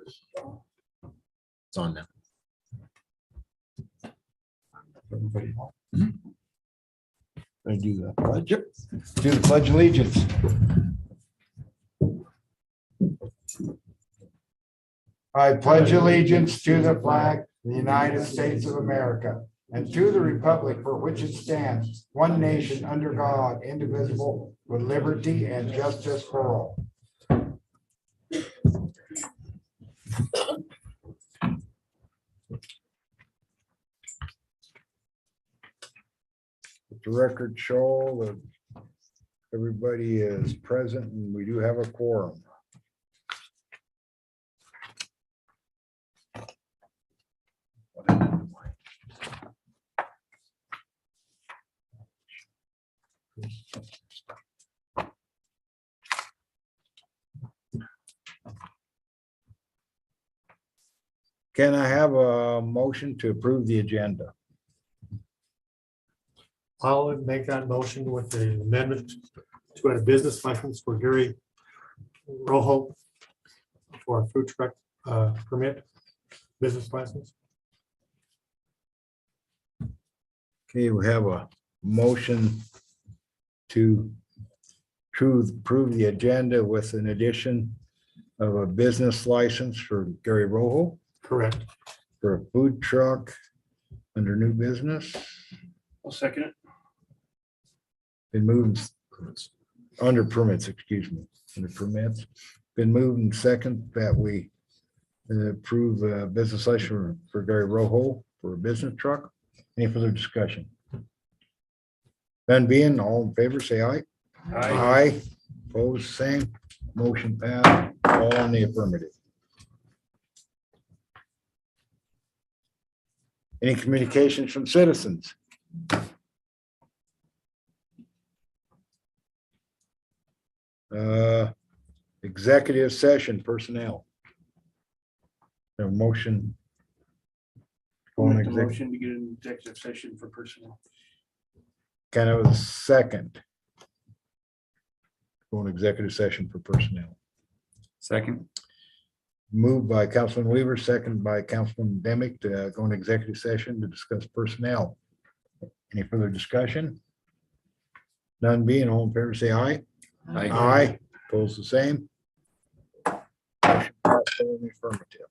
It's on now. Everybody. I do the pledge. Yep. Do the pledge allegiance. I pledge allegiance to the flag of the United States of America and to the republic for which it stands, one nation under God, indivisible, with liberty and justice for all. The record show that everybody is present and we do have a quorum. Can I have a motion to approve the agenda? I'll make that motion with the amendment to a business license for Gary Rojo for a food truck permit, business license. Okay, we have a motion to approve the agenda with an addition of a business license for Gary Rojo Correct. for a food truck under new business. I'll second it. Been moved under permits, excuse me, under permits. Been moved and second that we approve a business license for Gary Rojo for a business truck. Any further discussion? None being, all in favor, say aye. Aye. Opposed, same. Motion passed, all in the affirmative. Any communications from citizens? Executive session personnel. A motion. I'll make the motion to get an executive session for personnel. Kind of a second. Go into executive session for personnel. Second. Moved by Councilman Weaver, second by Councilman Demick to go into executive session to discuss personnel. Any further discussion? None being, all in favor, say aye. Aye. Opposed, the same. Motion passed, all in the affirmative.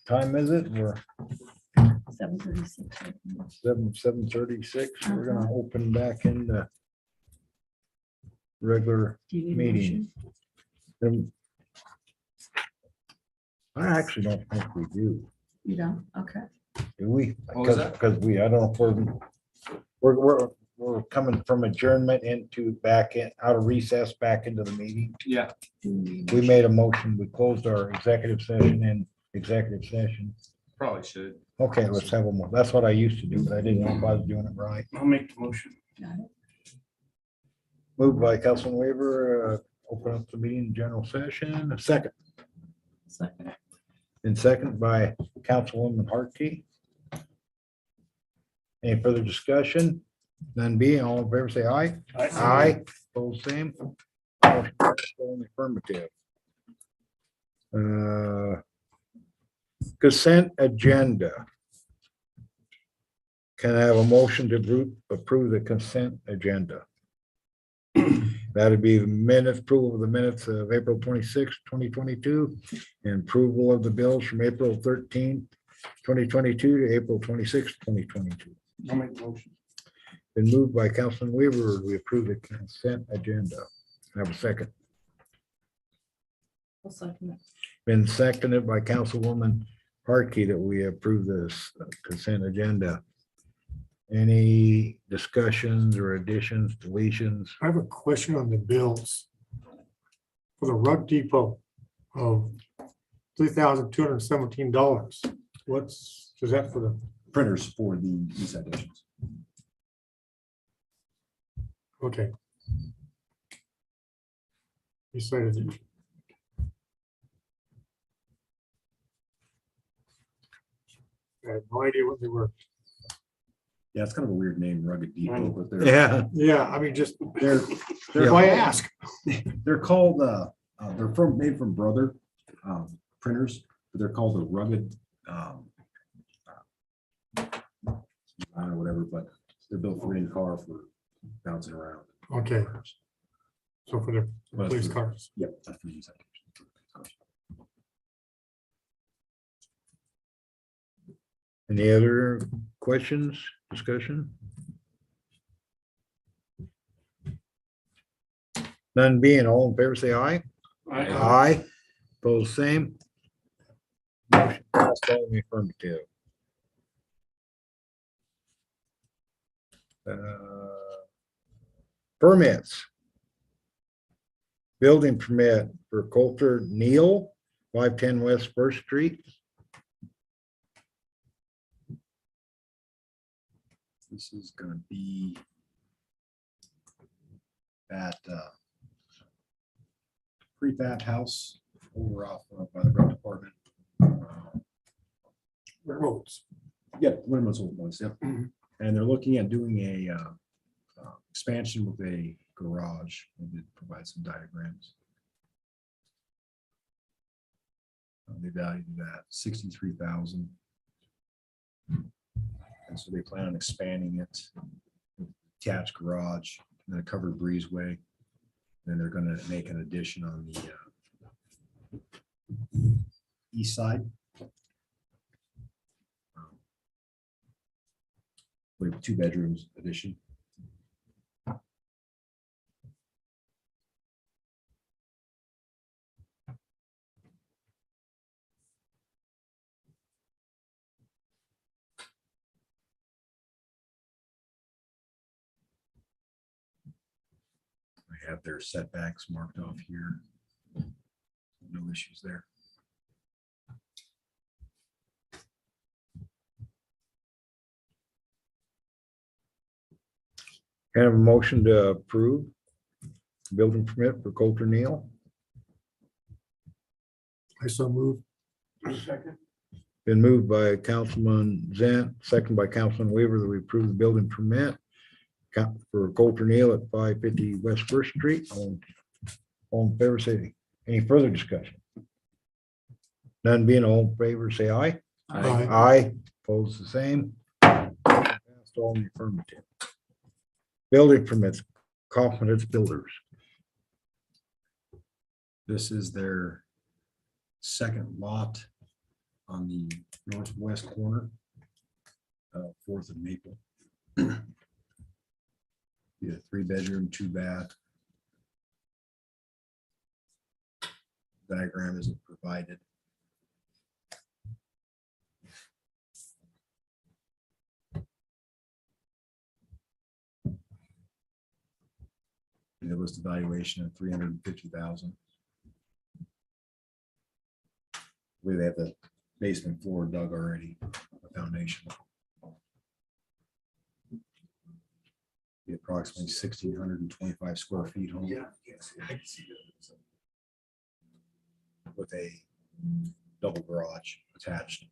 time is it? We're 7:36. 7:36. We're gonna open back in the regular Do you need a meeting. motion? I actually don't think we do. You don't? Okay. Do we? What was that? Because I don't know if we're coming from adjournment into back in, out of recess, back into the meeting. Yeah. Do you need a We motion? made a motion. We closed our executive session in executive session. Probably should. Okay, let's have a more. That's what I used to do, but I didn't know if I was doing it right. I'll make the motion. Got it. Moved by Councilman Weaver, open up the meeting in general session. A second. Second. And second by Councilwoman Hartke. Any further discussion? None being, all in favor, say aye. Aye. Both same. Motion passed, all in the affirmative. Consent agenda. Can I have a motion to approve the consent agenda? That'd be the minutes, approval of the minutes of April 26, 2022, and approval of the bills from April 13, 2022 to April 26, 2022. I'll make the motion. Been moved by Councilman Weaver, we approve the consent agenda. Have a second. I'll second it. Been seconded by Councilwoman Hartke that we approve this consent agenda. Any discussions or additions, deletions? I have a question on the bills. For the rug depot of $3,217. Is that for the, Printers for the East Side editions. okay. You cited it. I had no idea what they were. Yeah, it's kind of a weird name, Rugged Depot, but they're Yeah. Yeah, I mean, just, they're why ask? they're called they're made from Brother printers, but they're called the Rugged I don't know, whatever, but they're built for in car for bouncing around. Okay, so for the But police for- cars. Yep. That's for the East Side edition. Any other questions, discussion? None being, all in favor, say aye. Aye. Both same. Motion passed, all in the affirmative. Permits. Building permit for Coulter Neal, 510 West First Street. This is gonna be that prefab house over off by the road department. Roads. Yeah, one of those old ones, yep. And they're looking at doing a expansion with a garage. We did provide some diagrams. They valued that 63,000. And so they plan on expanding it, attached garage, and then a covered breezeway. Then they're gonna make an addition on the east side. With 2 bedrooms addition. I have their setbacks marked off here. No issues there. Can I have a motion to approve building permit for Coulter Neal? I so move. Second. Been moved by Councilman Zent, second by Councilman Weaver, that we approve the building permit for Coulter Neal at 550 West First Street. All in favor, say, any further discussion? None being, all in favor, say aye. Aye. Aye, opposed the same. Passed, all in the affirmative. Building permits, Confidence Builders. This is their second lot on the northwest corner. Fourth and Maple. Yeah, 3-bedroom, 2-bath. Diagram isn't provided. It was the valuation of $350,000. We have the basement floor dug already, the foundation. Be approximately 1,625 square feet home. Yeah, yes, I can see that. With a double garage attached.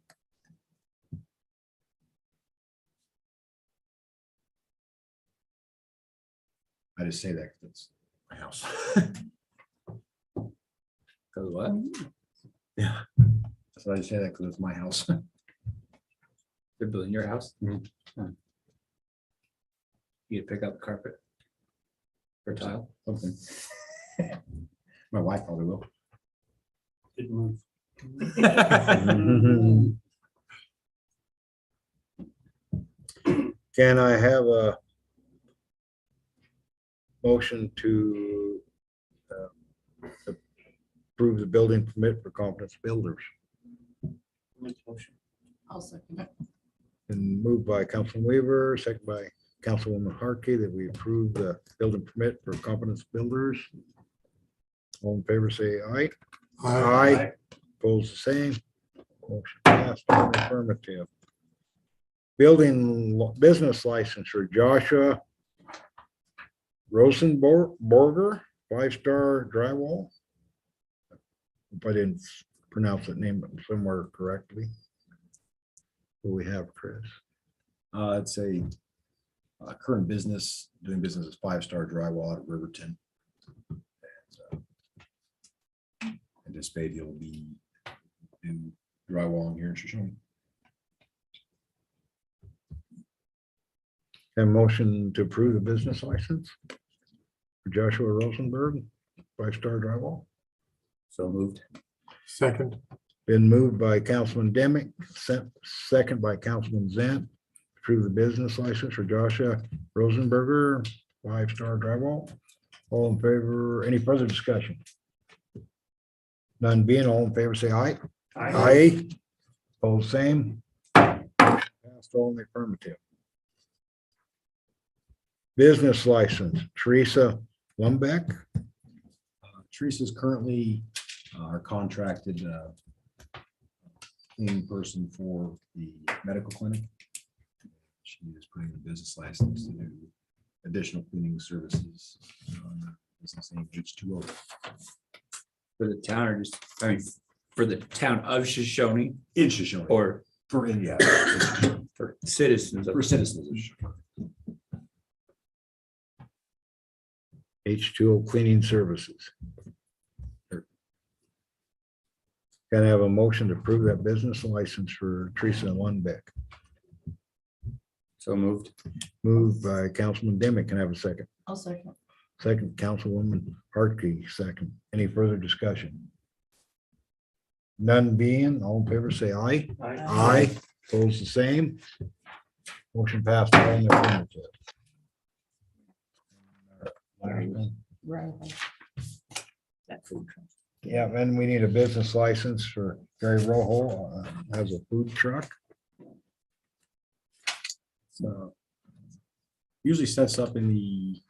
I just say that because it's my house. Cause what? Yeah. So I just say that because it's my house. They're building your house? Mhm. Huh. You pick up the carpet? Or tile? Okay. My wife probably will. Didn't move. Can I have a motion to approve the building permit for Confidence Builders? Make the motion. I'll second it. And moved by Councilman Weaver, second by Councilwoman Harkey, that we approve the building permit for Confidence Builders. All in favor, say aye. Aye. Opposed, the same. Motion passed, all affirmative. Building business licensure Joshua Rosenberger, 5-star drywall. If I didn't pronounce that name somewhere correctly. Who we have, Chris? It's a current business, doing business as 5-star drywall out of Riverton. Anticipate he'll be in drywall here in Shoshoni. A motion to approve the business license for Joshua Rosenberg, 5-star drywall. So moved. Second. Been moved by Councilman Demick, second by Councilman Zant. Approve the business license for Joshua Rosenberger, 5-star drywall. All in favor, any further discussion? None being, all in favor, say aye. Aye. Opposed, same. Passed all in the affirmative. Business license, Teresa Lumbeck. Teresa's currently our contracted cleaning person for the medical clinic. She is putting the business license to do additional cleaning services. Business name H2O. For the town or just, I mean, for the town of Shoshoni In Shoshone. or For India. for citizens of For citizens of Shoshone. H2O Cleaning Services. Can I have a motion to approve that business license for Teresa Lundbeck? So moved. Moved by Councilman Demick. Can I have a second? I'll second. Second, Councilwoman Hartke, second. Any further discussion? None being, all in favor, say aye. Aye. Opposed, the same. Motion passed. All in the affirmative. Right. That food truck. Yeah, and we need a business license for Gary Rojo, has a food truck. So usually sets up in the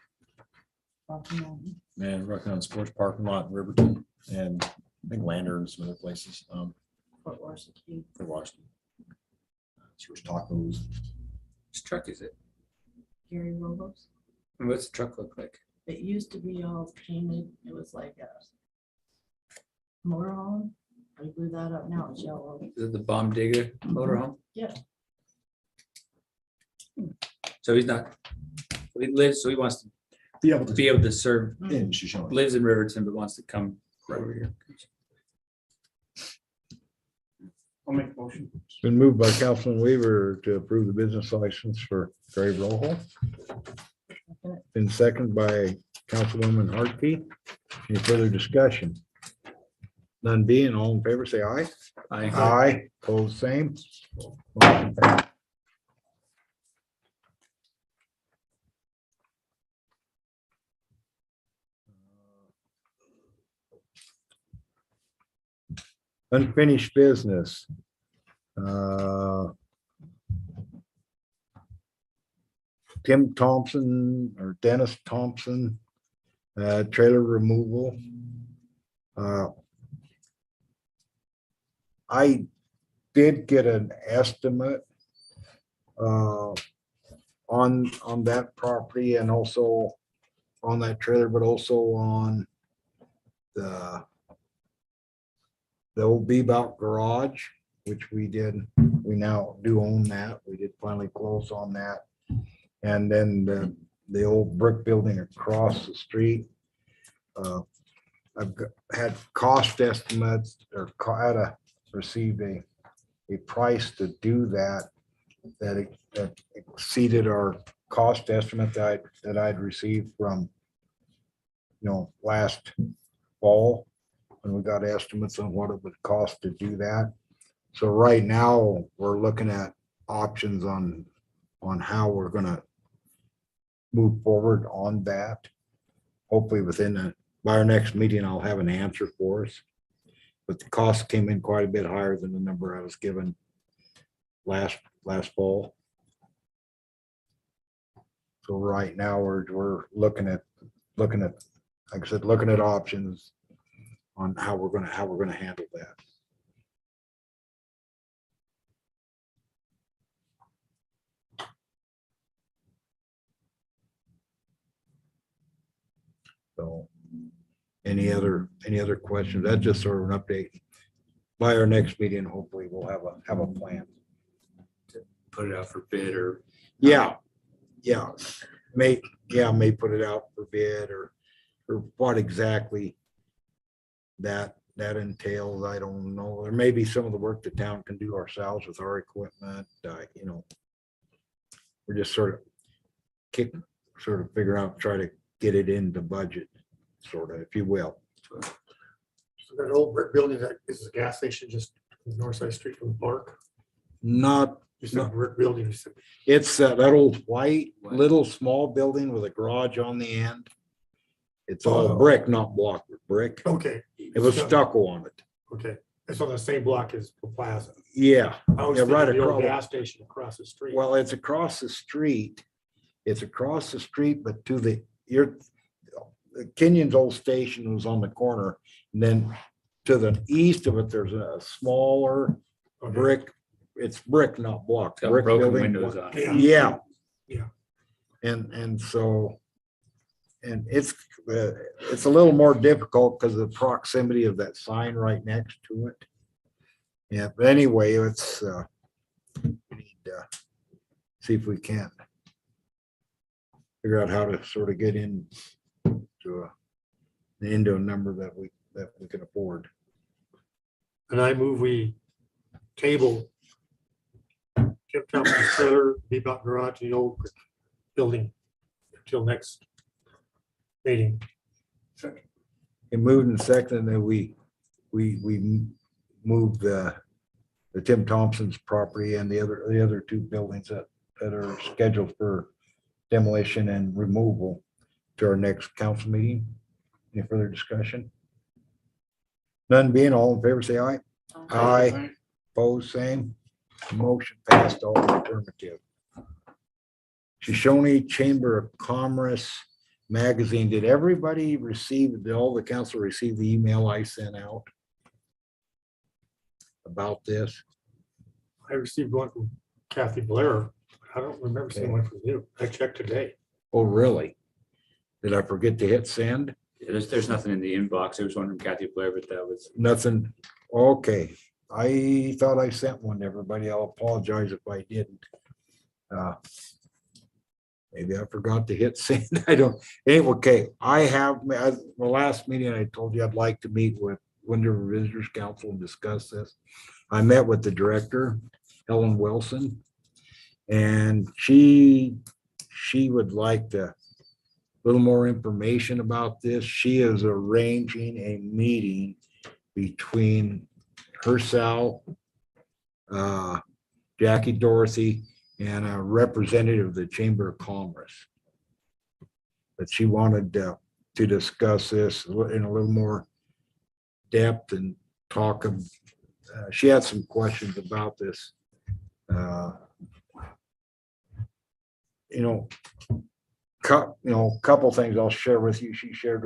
Fort Rocky Mountain Sports parking lot in Riverton and I think Lander and some other places Washington. for Washington. She was tacos. Whose truck is it? Gary Robo's. And what's the truck look like? It used to be all painted. It was like a motorhome. I blew that up. Now it's yellow. Is it the bomb digger motorhome? Yeah. So he's not, he lives, so he wants to Be able to be able to serve, in Shoshone. lives in Riverton, but wants to come over here. I'll make the motion. It's been moved by Councilman Weaver to approve the business license for Gary Rojo. Been seconded by Councilwoman Hartke. Any further discussion? None being, all in favor, say aye. Aye, pose same. Motion passed. Unfinished business. Tim Thompson or Dennis Thompson, trailer removal. I did get an estimate on that property and also on that trailer, but also on the old Bebout garage, which we now do own that. We did finally close on that. And then the old brick building across the street. I've had cost estimates or had to receive a price to do that exceeded our cost estimate that I'd received from, last fall. And we got estimates on what it would cost to do that. So right now, we're looking at options on how we're gonna move forward on that. Hopefully by our next meeting, I'll have an answer for us. But the cost came in quite a bit higher than the number I was given last fall. So right now, we're looking at, like I said, looking at options on how we're gonna handle that. So any other questions? That's just sort of an update. By our next meeting, hopefully we'll have a plan. Put it out for bid or. Yeah. May put it out for bid or what exactly that entails. I don't know. There may be some of the work the town can do ourselves with our equipment. We're just sort of figure out, try to get it in the budget, sort of, if you will. So that old brick building that is a gas station just on the north side street from the park. Not, You said brick building. You said, it's that old white little small building with a garage on the end. It's all brick, not block brick. okay. It was stucco on it. Okay. It's on the same block as the plaza. Yeah. I was Yeah, thinking right the old across. gas station across the street. Well, it's across the street. It's across the street, but the Kenyon's old station was on the corner. And then to the east of it, there's a smaller Okay. brick. It's brick, not block. Got Brick broken building. windows on it. Yeah. Yeah. Yeah. And so, and it's a little more difficult because of the proximity of that sign right next to it. Yeah, but anyway, it's, we need to see if we can figure out how to sort of get into a number that we can afford. And I move we table Tim Thompson's trailer, Bebop Garage, the old brick building until next meeting. It moved and second that we moved the Tim Thompson's property and the other two buildings that are scheduled for demolition and removal to our next council meeting. Any further discussion? None being, all in favor, say aye. Aye. Opposed, same. Motion passed, all affirmative. Shoshoni Chamber of Commerce magazine. Did all the council receive the email I sent out about this? I received one from Kathy Blair. I don't remember seeing one from you. I checked today. Oh, really? Did I forget to hit send? There's nothing in the inbox. There was one from Kathy Blair, but that was. Nothing. Okay. I thought I sent one to everybody. I'll apologize if I didn't. Maybe I forgot to hit send. I don't. Anyway, okay. The last meeting I told you I'd like to meet with Wind River Visitors Council and discuss this. I met with the director, Helen Wilson, and she would like a little more information about this. She is arranging a meeting between herself, Jackie, Dorothy, and a representative of the Chamber of Commerce. But she wanted to discuss this in a little more depth and talk. She had some questions about this. Couple things I'll share with you. She shared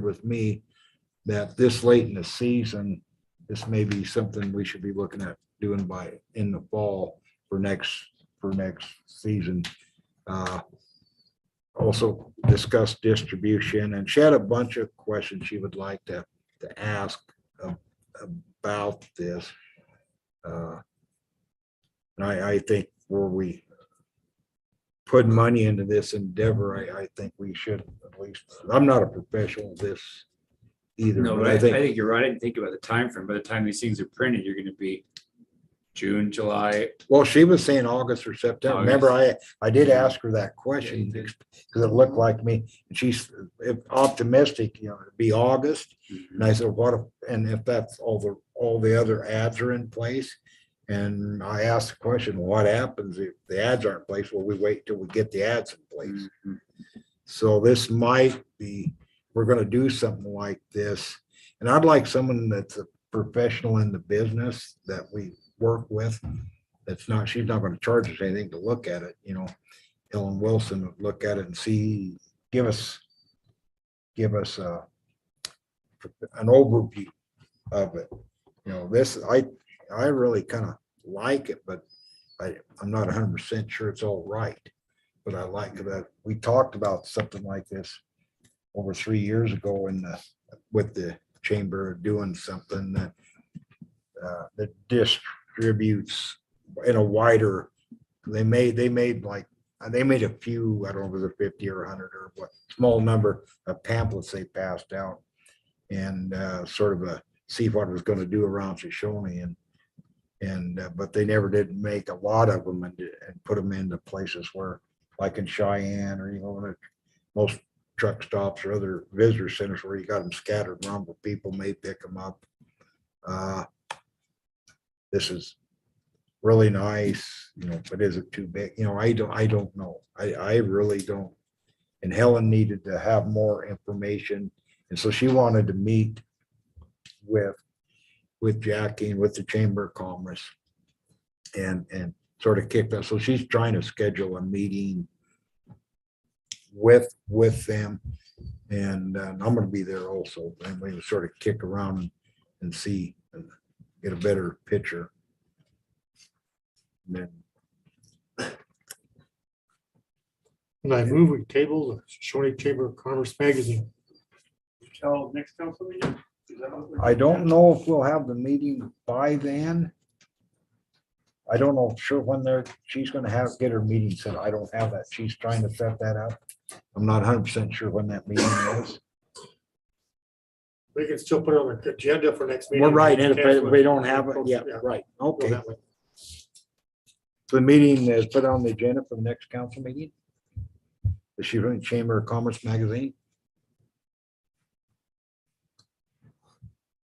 with me that this late in the season, this may be something we should be looking at doing in the fall for next season. Also discuss distribution, and she had a bunch of questions she would like to ask about this. And I think where we put money into this endeavor, I think we should at least, I'm not a professional of this either. No, but but I think you're right. I didn't think about the time frame. By the time these things are printed, you're gonna be June, July. Well, she was saying August or September. August. Remember, I did ask her that question because it looked like me. And she's optimistic, it'd be August. And I said, if that's all the other ads are in place? And I asked the question, what happens if the ads aren't in place? Well, we wait till we get the ads in place. So this might be, we're gonna do something like this. And I'd like someone that's a professional in the business that we work with. She's not going to charge us anything to look at it. Ellen Wilson would look at it and give us an overview of it. This, I really kind of like it, but I'm not 100% sure it's all right. But I like that we talked about something like this over 3 years ago with the chamber doing something that distributes in a wider. They made a few, I don't know if it was 50 or 100 or what small number of pamphlets they passed out, and sort of see what it was going to do around Shoshoni, and but they never did make a lot of them and put them into places where, like in Cheyenne, or most truck stops or other visitor centers where you got them scattered around where people may pick them up. This is really nice, but is it too big? I don't know. I really don't. And Helen needed to have more information. And so she wanted to meet with Jackie and with the Chamber of Commerce and sort of kick that. So she's trying to schedule a meeting with them. And I'm going to be there also. And we sort of kick around and see, get a better picture. And then And I move we table the Shoshoni Chamber of Commerce magazine. Till next council meeting? Is that what we're- I don't know if we'll have the meeting by then. I don't know sure when she's gonna get her meeting set. I don't have that. She's trying to set that up. I'm not 100% sure when that meeting is. We can still put it on the agenda for next meeting. We're right, and if we don't have it, yeah, right, Go okay. that way. The meeting is put on the agenda for the next council meeting. The Shoshoni Chamber of Commerce magazine.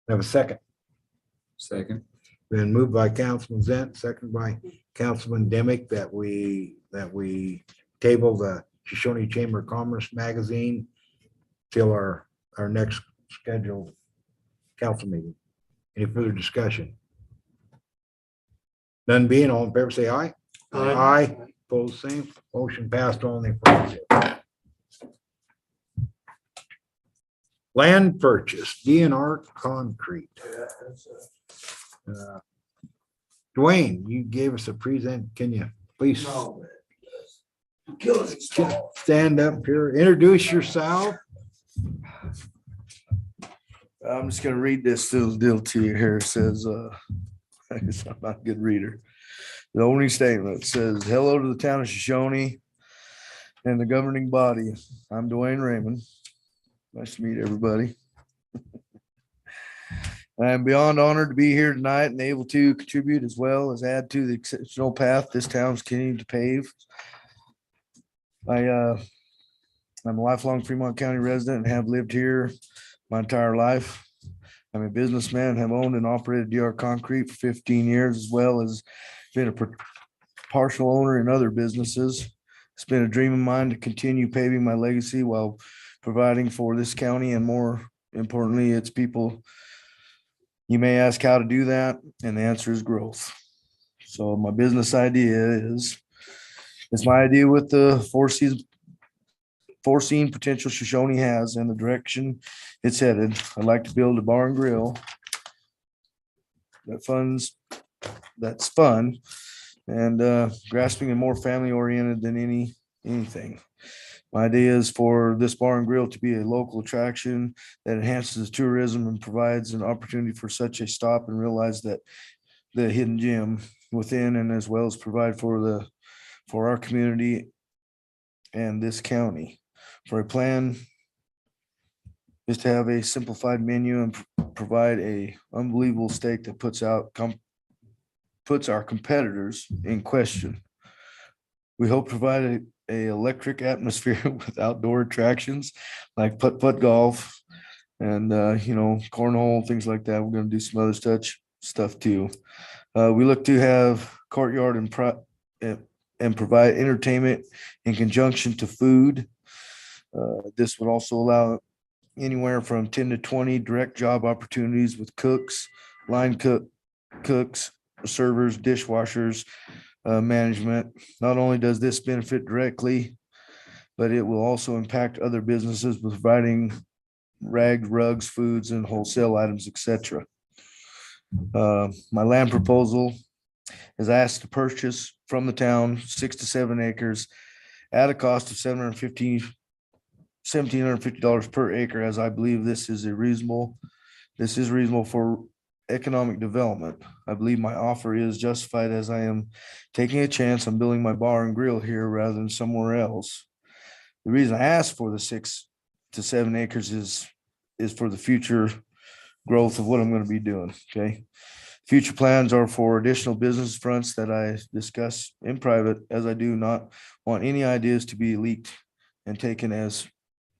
Have a second. Second. Been moved by Councilman Zent, second by Councilman Demick, that we table the Shoshoni Chamber of Commerce magazine till our next scheduled council meeting. Any further discussion? None being, all in favor, say aye. Aye. Opposed, same. Motion passed on the affirmative. Land purchase, DNR Concrete. Dwayne, you gave us a present. Can you please stand up here, introduce yourself? I'm just gonna read this little deal to you here. It says, I guess I'm not a good reader. The opening statement says, hello to the town of Shoshoni and the governing body. I'm Dwayne Raymond. Nice to meet everybody. I am beyond honored to be here tonight and able to contribute as well as add to the exceptional path this town's continuing to pave. I'm a lifelong Fremont County resident and have lived here my entire life. I'm a businessman, have owned and operated DR Concrete for 15 years, as well as been a partial owner in other businesses. It's been a dream of mine to continue paving my legacy while providing for this county and, more importantly, its people. You may ask how to do that, and the answer is growth. So my business idea is, it's my idea with the foreseen potential Shoshoni has and the direction it's headed. I'd like to build a bar and grill that's fun and grasping and more family oriented than anything. My idea is for this bar and grill to be a local attraction that enhances tourism and provides an opportunity for such a stop and realize that the hidden gem within, and as well as provide for our community and this county. For a plan is to have a simplified menu and provide a unbelievable steak that puts our competitors in question. We hope to provide a electric atmosphere with outdoor attractions like putt-putt golf and cornhole, things like that. We're going to do some other stuff too. We look to have courtyard and provide entertainment in conjunction to food. This would also allow anywhere from 10 to 20 direct job opportunities with cooks, line cooks, servers, dishwashers, management. Not only does this benefit directly, but it will also impact other businesses with providing rags, rugs, foods, and wholesale items, etc. My land proposal is asked to purchase from the town 6 to 7 acres at a cost of $1,750 per acre, as I believe this is reasonable for economic development. I believe my offer is justified as I am taking a chance on building my bar and grill here rather than somewhere else. The reason I asked for the 6 to 7 acres is for the future growth of what I'm going to be doing. Okay. Future plans are for additional business fronts that I discuss in private, as I do not want any ideas to be leaked and taken as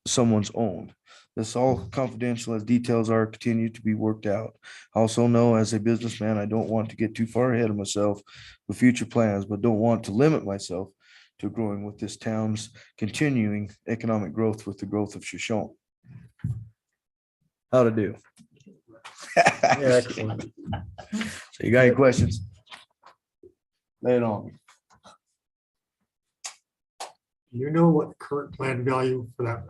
someone's own. This is all confidential as details are continued to be worked out. I also know as a businessman, I don't want to get too far ahead of myself with future plans, but don't want to limit myself to growing with this town's continuing economic growth with the growth of Shoshone. How to do? Excellent. So you got any questions? Lay it on me. Do you know what the current planned value for that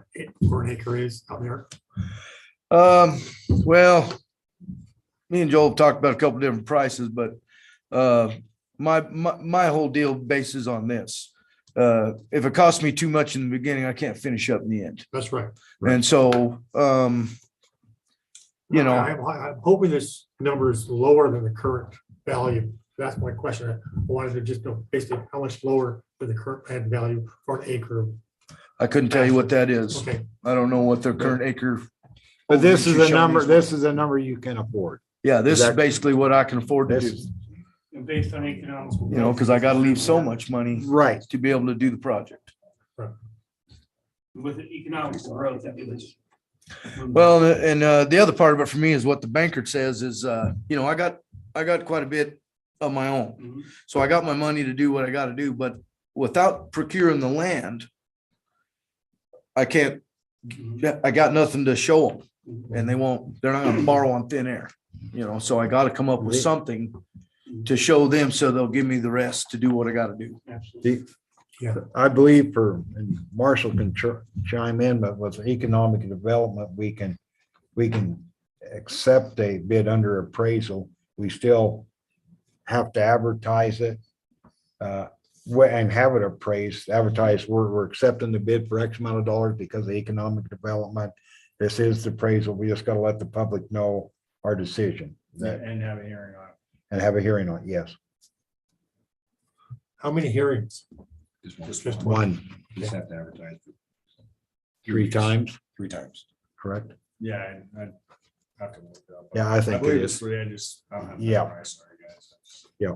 for an acre is out there? Well, me and Joel talked about a couple different prices, but my whole deal bases on this. If it costs me too much in the beginning, I can't finish up in the end. That's right. And so, I'm hoping this number is lower than the current value. That's my question. I wanted to just know basically how much lower than the current planned value for an acre. I couldn't tell you what that is. Okay, I don't know what their current acre. But this is a number, Shoshone's- this is a number you can afford. Yeah, this is Exactly. basically what I can afford to This do, is And based on economics. because I got to leave so much money right. to be able to do the project. With the economics growth, that is. Well, and the other part of it for me is what the banker says is, I got quite a bit of my own. Mhm. So I got my money to do what I got to do, but without procuring the land, I can't, I got nothing to show them, and they're not going to borrow on thin air, so I got to come up with something to show them so they'll give me the rest to do what I got to do. Absolutely. I believe and Marshall can chime in, but with economic development, we can accept a bid under appraisal. We still have to advertise it and have it advertised. We're accepting the bid for X amount of dollars because of economic development. This is the appraisal. We just got to let the public know our decision And have a hearing on it. and have a hearing on it. Yes, how many hearings? Just one, Just have to advertise. 3 times, 3 times. correct? Yeah, I'd have to look it up. Yeah, I think it believe is. it's 3. I just, I don't have. the Yeah. price, sorry, guys. Yeah.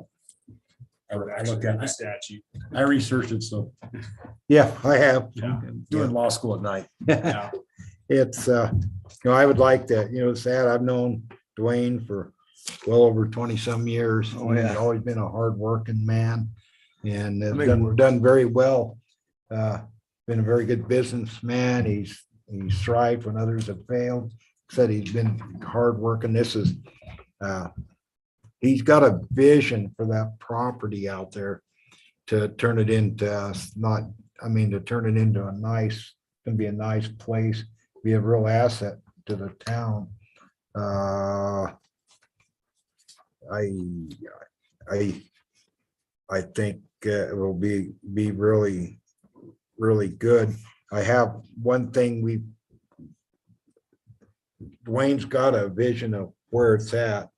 I looked at the statute. I researched it, so. Yeah, I have. Yeah. Doing law school at night. Yeah. It's, I would like to, it's sad. I've known Dwayne for well over 20-some years. Oh, yeah. He's always been a hard-working man and has Make it work. done very well. Been a very good businessman. He's thrived when others have failed. Said he's been hardworking. He's got a vision for that property out there to turn it into to turn it into a nice, gonna be a nice place, be a real asset to the town. I think it will be really, really good. I have one thing Dwayne's got a vision of where it's at,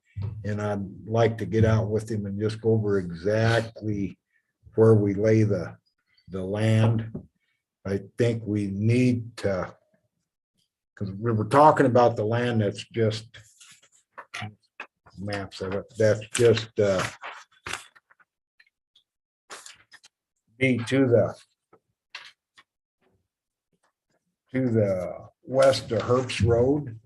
and I'd like to get out with him and just go over exactly where we lay the land. I think we need to, because we were talking about the land that's just maps of it, that's just be to the west of Herbst Road.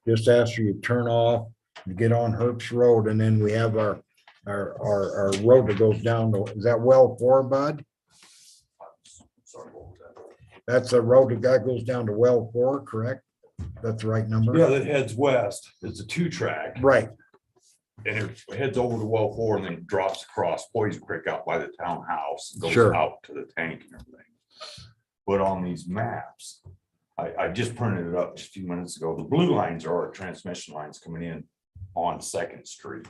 Just after you turn off, you get on Herbst Road, and then we have our road that goes down to, is that well 4, Bud? That's a road that goes down to well 4, correct? That's the right number? Yeah, that heads west. It's a 2-track Right, and it heads over to well 4 and then drops across Poison Creek out by the townhouse, goes Sure. out to the tank and everything. But on these maps, I just printed it up just a few minutes ago. The blue lines are our transmission lines coming in on 2nd Street.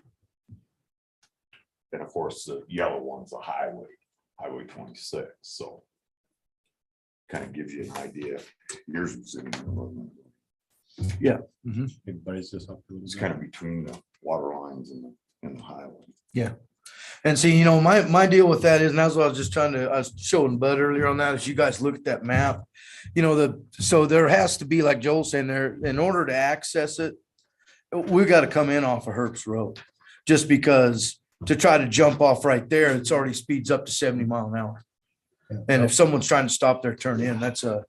And of course, the yellow one's a highway 26. So kind of gives you an idea. Yours was in. Everybody's just up to It's kind of between the water lines and the highway. And see, my deal with that is, and that's what I was just I was showing Bud earlier on that, as you guys look at that map, so there has to be, like Joel saying there, in order to access it, we got to come in off of Herbst Road, just because to try to jump off right there, it's already speeds up to 70 miles an hour. And if someone's trying to stop their turn in, that'll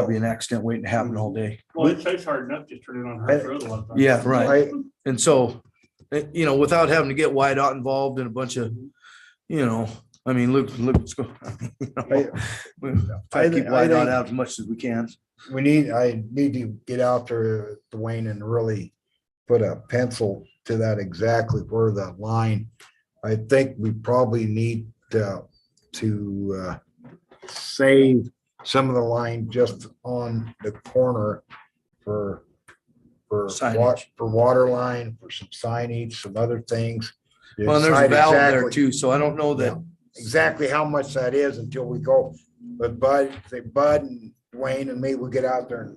be an accident waiting to happen all day. Well, it's hard enough, just turn it on her road a lot of times. Yeah, right. I, And so, without having to get YDOT involved in a bunch of, look, let's go. Try to keep I YDOT think- out as much as we can. I need to get out there, Dwayne, and really put a pencil to that exactly where the line. I think we probably need to save some of the line just on the corner for Signage. for water line, for some signage, some other things. Well, and there's a Decide valve there exactly- too, so I don't know that. exactly how much that is until we go. But Bud and Dwayne and me, we get out there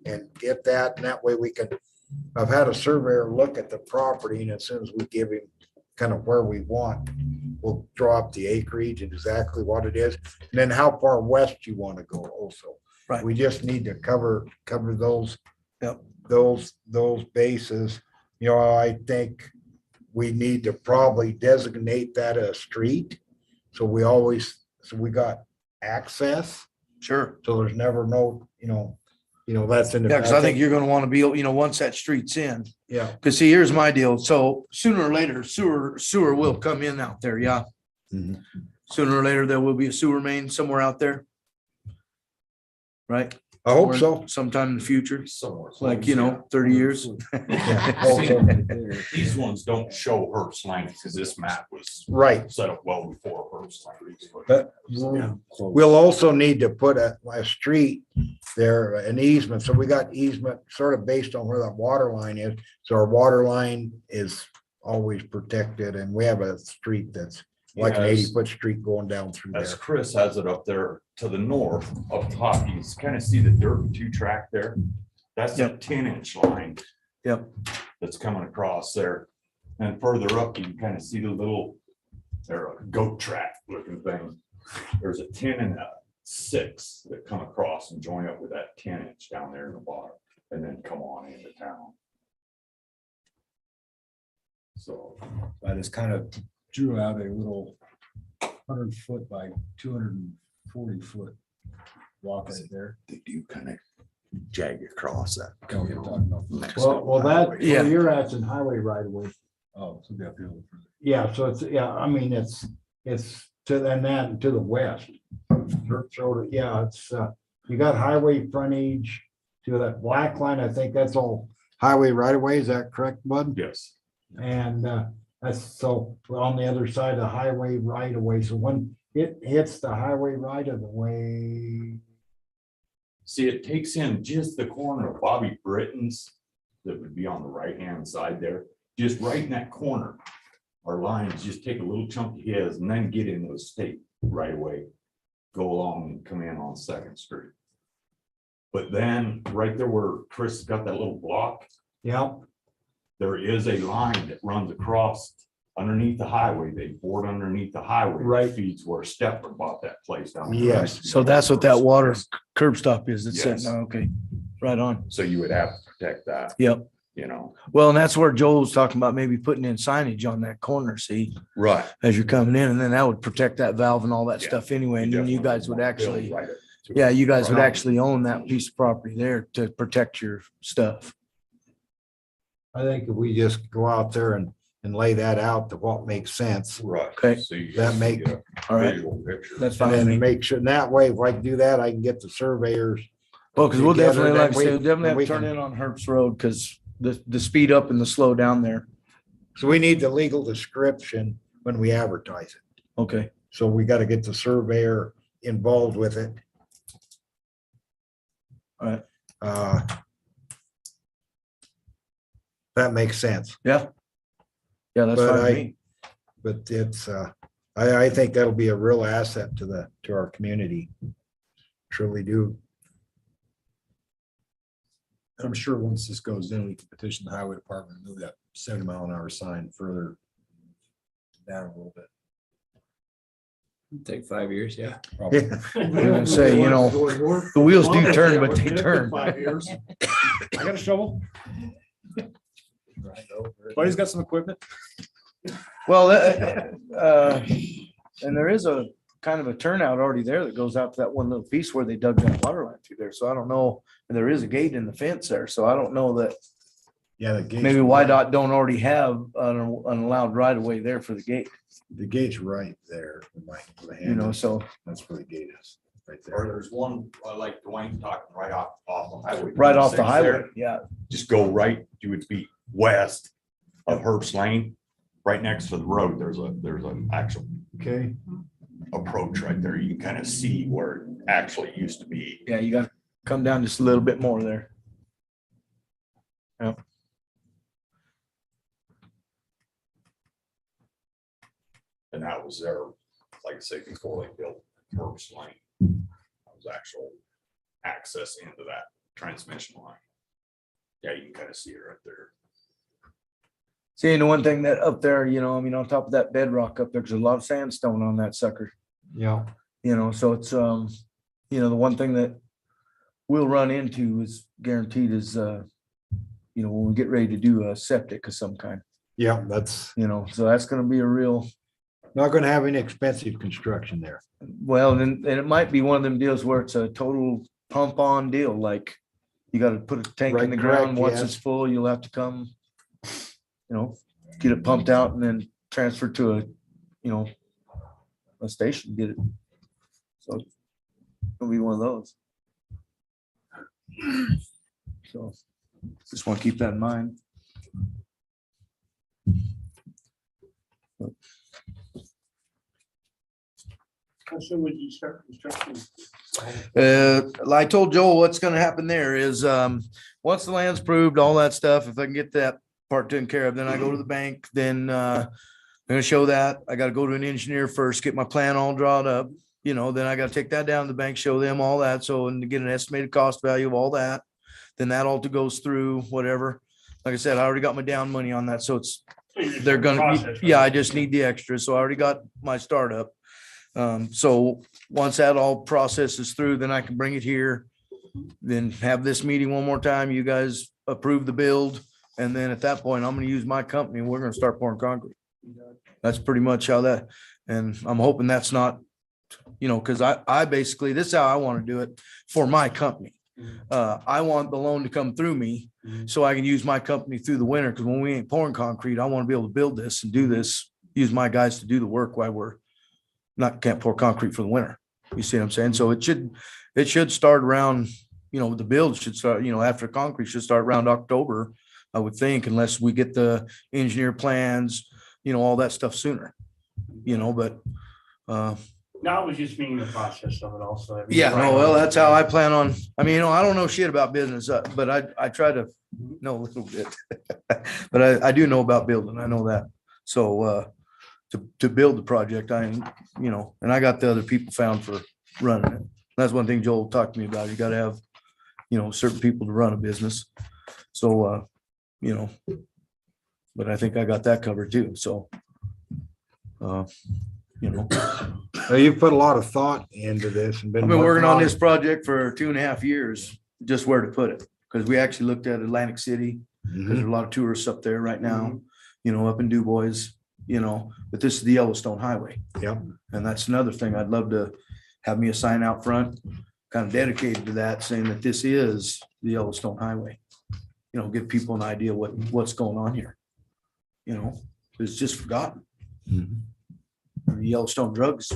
and get that, and that way we can, I've had a surveyor look at the property, and as soon as we give him kind of where we want, we'll draw up the acreage and exactly what it is, and then how far west you want to go also. Right. We just need to cover those. Yep. Those bases. I think we need to probably designate that a street. So we got access, Sure. so there's never no, that's in the. Yeah, because I think you're gonna want to be, once that street's in, Yeah, because see, here's my deal. So sooner or later, sewer will come in out there, yeah. Mhm. Sooner or later, there will be a sewer main somewhere out there. Right? I hope so. Sometime in the future, Somewhere. like, close, 30 years. Yeah, hope so. These ones don't show Herbst line because this map was Right, set up well before Herbst line. but we'll also need to put a street there, an easement. So we got easement sort of based on where that water line is. So our water line is always protected, and we have a street that's like an Yes. 80-foot street going down through there. As Chris has it up there to the north up top, you kind of see the dirt 2-track there. That's a 10-inch line. Yep. That's coming across there. And further up, you can kind of see the little, there a goat track looking thing. There's a 10 and a 6 that come across and join up with that 10-inch down there in the bottom and then come on into town. So. I just kind of drew out a little 100-foot by 240-foot walk right there. They do kind of jag across that. Well, that, Yeah. where you're at's in highway right away. Oh, so we got the other. Yeah, so it's, yeah, I mean, it's to, and that to the west. So, yeah, it's, you got highway frontage to that black line. I think that's all highway right away. Is that correct, Bud? Yes. And that's so on the other side of the highway right away. So when it hits the highway right of the way. See, it takes in just the corner of Bobby Britton's that would be on the right-hand side there, just right in that corner. Our lines just take a little chunk of his and then get into the state right away. Go along and come in on Second Street. But then right there where Chris got that little block, Yeah, there is a line that runs across underneath the highway. They bored underneath the highway. that Right. Feeds where Stepper bought that place down. there. Yes. So that's what that water curb stop is. It's Yes. sitting, okay, right on. So you would have to protect that, Yep. you know. Well, and that's where Joel's talking about maybe putting in signage on that corner, see, Right. as you're coming in, and then that would protect that valve and all that Yeah. stuff anyway. And then you guys would actually, Yeah, yeah, you guys would actually own that piece of property there to protect your stuff. I think if we just go out there and lay that out to what makes sense. Right. Okay. So you That make- get a All right, visual picture. that's And fine. with then me. make sure, and that way, if I can do that, I can get the surveyors. Well, because we'll together, definitely, then like I we- said, we'll definitely then have we to turn can- in on Herbst Road because the speed up and the slow down there. So we need the legal description when we advertise it. Okay, So we got to get the surveyor involved with it. all right. That makes sense, Yeah. Yeah, that's But fine with I- me. but it's, I think that'll be a real asset to our community. Truly do. I'm sure once this goes in, we can petition the highway department, and move that 70-mile-an-hour sign further down a little bit. Take 5 years, yeah. Probably. I'm gonna say, you know, the wheels do turn, but they turn. 5 years. I got a shovel. Buddy's got some equipment. Well, and there is a kind of a turnout already there that goes out to that one little piece where they dug that water line through there. So I don't know, and there is a gate in the fence there. So I don't know that Yeah, the gate. maybe YDOT don't already have an allowed right of way there for the gate, The gate's right there. with the you know, hand. so That's where the gate is, right Or there. there's one, like Dwayne talking right off the highway. right off the 26 there. highway. Yeah. Just go right, you would be west of Herbst Lane, right next to the road. There's an actual Okay, approach right there. You can kind of see where it actually used to be. Yeah. You got to come down just a little bit more there. Yep. And that was there, like I say, before they built Herbst Lane. That was actual access into that transmission line. Yeah, you can kind of see it right there. See, and the one thing that up there, you know, I mean, on top of that bedrock up there, there's a lot of sandstone on that sucker. yeah, You know, so it's, you know, the one thing that we'll run into is guaranteed is, you know, when we get ready to do a septic of some kind, yeah, that's you know, so that's gonna be a real, not gonna have any expensive construction there. well, and it might be one of them deals where it's a total pump on deal, like you gotta put a tank in Right, the ground, correct, once yes. it's full, you'll have to come, you know, get it pumped out and then transfer to a, you know, a station, get it. So it'll be one of those. So just want to keep that in mind. How soon would you start construction? I told Joel what's gonna happen there is, once the land's approved, all that stuff, if I can get that part taken care of, then I go to the bank, then, I'm gonna show that. I gotta go to an engineer first, get my plan all drawn up, you know, then I gotta take that down to the bank, show them all that. So, and to get an estimated cost value of all that, then that all goes through whatever. Like I said, I already got my down money on that, so it's, they're gonna, yeah, I just need the extra. So I already got my startup. So once that all processes through, then I can bring it here. Then have this meeting one more time. You guys approve the build. And then at that point, I'm gonna use my company and we're gonna start pouring concrete. That's pretty much how that, and I'm hoping that's not, you know, cause I basically, this is how I want to do it for my company. I want the loan to come through me so I can use my company through the winter. Cause when we ain't pouring concrete, I want to be able to build this and do this, use my guys to do the work while we're can't pour concrete for the winter. You see what I'm saying? So it should start around, the build should start, after concrete should start around October, I would think, unless we get the engineer plans, all that stuff sooner, but, Now I was just meaning the process of it also. I mean, yeah, right no, well, on. that's how I plan on, I don't know shit about business, but I try to know a little bit. But I do know about building, I know that. So, to build the project, and I got the other people found for running it. That's one thing Joel talked to me about. You gotta have, certain people to run a business. So, but I think I got that covered too, so. Well, you've put a lot of thought into this and I've been working on this project for 2.5 years, just where to put it, because we actually looked at Atlantic City, because there's a lot of tourists up there right now, up in Du Bois, but this is the Yellowstone Highway. Yep. And that's another thing. I'd love to have me a sign out front, kind of dedicated to that, saying that this is the Yellowstone Highway. Give people an idea what's going on here. It's just forgotten. The Yellowstone drugs,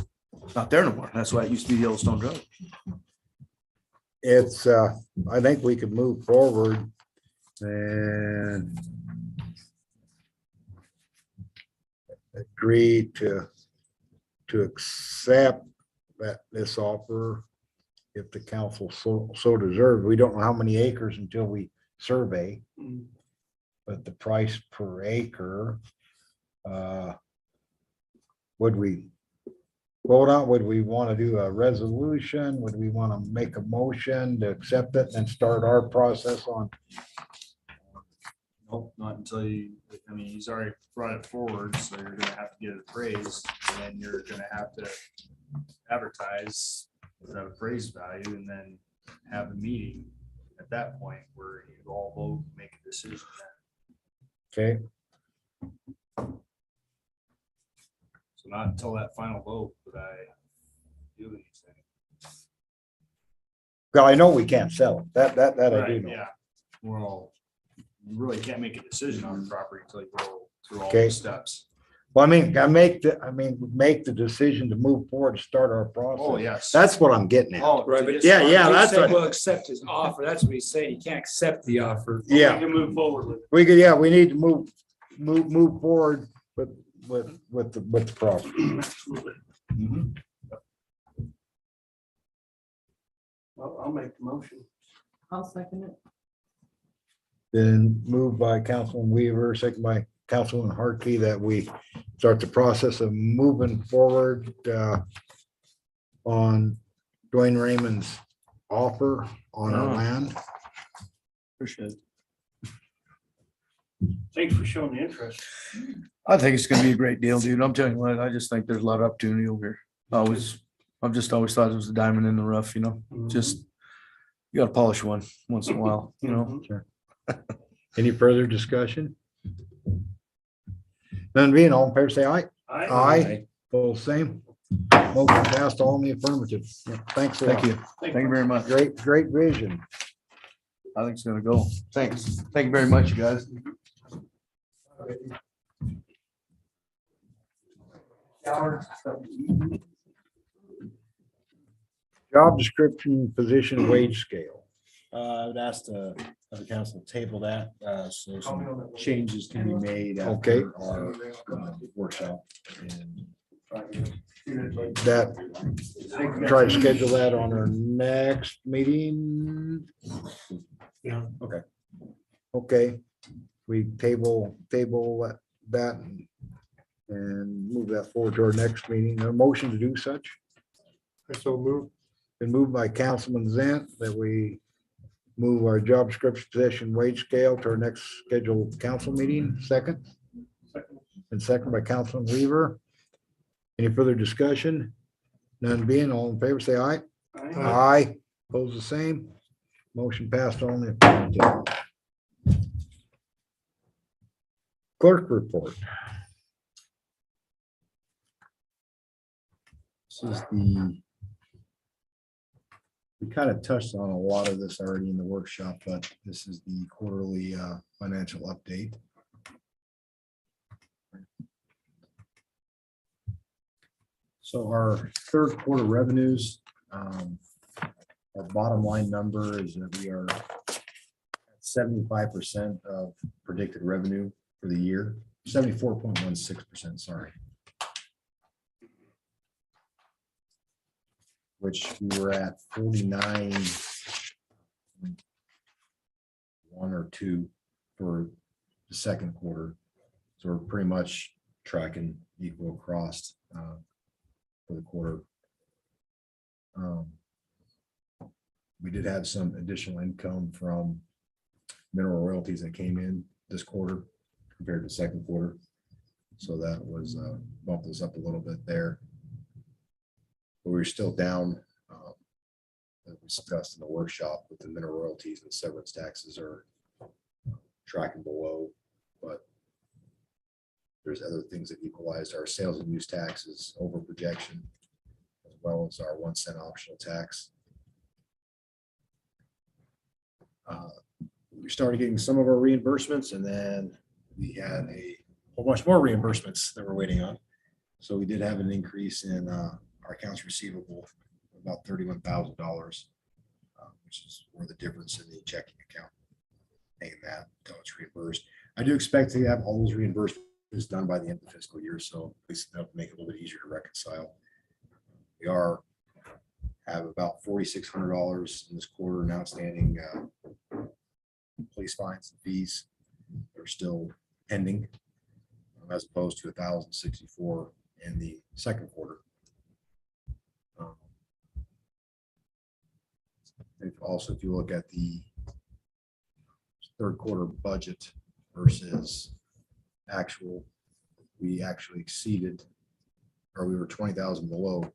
not there no more. That's why it used to be the Yellowstone drug. It's, I think we could move forward and agree to accept this offer if the council so deserves. We don't know how many acres until we survey, but the price per acre, would we vote on? Would we want to do a resolution? Would we want to make a motion to accept it and start our process on? Nope, not until he's already brought it forward, so you're gonna have to get it appraised, and then you're gonna have to advertise that appraised value, and then have a meeting at that point where you all vote, make a decision. Okay, So not until that final vote would I do anything. well, I know we can't sell it. That I do Right, know. yeah, well, you really can't make a decision on the property until you go through all Okay. the steps. Well, make the decision to move forward, to start our process. Oh, yes. That's what I'm getting at. Oh, Right, but Yeah, he that's said what- we'll accept his offer. That's what he's saying. You can't accept the offer. We Yeah, can move forward with it. we need to move forward with the property. Absolutely. I'll make the motion. I'll second it. Then moved by Councilman Weaver, second by Councilman Harkey, that we start the process of moving forward on Dwayne Raymond's offer on our land. Appreciate it. Thanks for showing the interest. I think it's gonna be a great deal, dude. I'm telling you what, I just think there's a lot of opportunity over here. I've just always thought it was a diamond in the rough, just, you gotta polish one once in a while, Any further discussion? None being, all in favor, say aye. Aye. Both same. Motion passed, all in the affirmative. Yeah, thanks a lot. Thank you. Thank you very much. Great vision. I think it's gonna go. Thanks. Thank you very much, you guys. Job description, position, wage scale. I would ask the council table that, so some changes can be made Okay. after our workshop. And That, try to schedule that on our next meeting. Yeah. Okay, we table that and move that forward to our next meeting. A motion to do such. So move. Been moved by Councilman Zant that we move our job description, position, wage scale to our next scheduled council meeting. Second. And second by Councilman Weaver. Any further discussion? None being, all in favor, say aye. Aye. Pose the same. Motion passed on the affirmative. Clerk report. this is the We kind of touched on a lot of this already in the workshop, but this is the quarterly financial update. So our third quarter revenues, our bottom line number is that we are 75% of predicted revenue for the year, 74.16%, sorry. Which we were at 49, 1 or 2 for the second quarter. So we're pretty much tracking equal across for the quarter. We did have some additional income from mineral royalties that came in this quarter compared to second quarter. So that was bumped us up a little bit there. But we're still down, as we discussed in the workshop, with the mineral royalties and severance taxes are tracking below, but there's other things that equalized our sales and use taxes over projection, as well as our 1 cent optional tax. We started getting some of our reimbursements, and then we had a whole bunch more reimbursements that we're waiting on. So we did have an increase in our accounts receivable of about $31,000, which is where the difference in the checking account paying that until it's reimbursed. I do expect to have all those reimbursements done by the end of the fiscal year, so at least that'll make it a little bit easier to reconcile. We have about $4,600 in this quarter in outstanding police fines and fees. They're still pending, as opposed to 1,064 in the second quarter. Also, if you look at the third quarter budget versus actual, we actually exceeded, or we were 20,000 below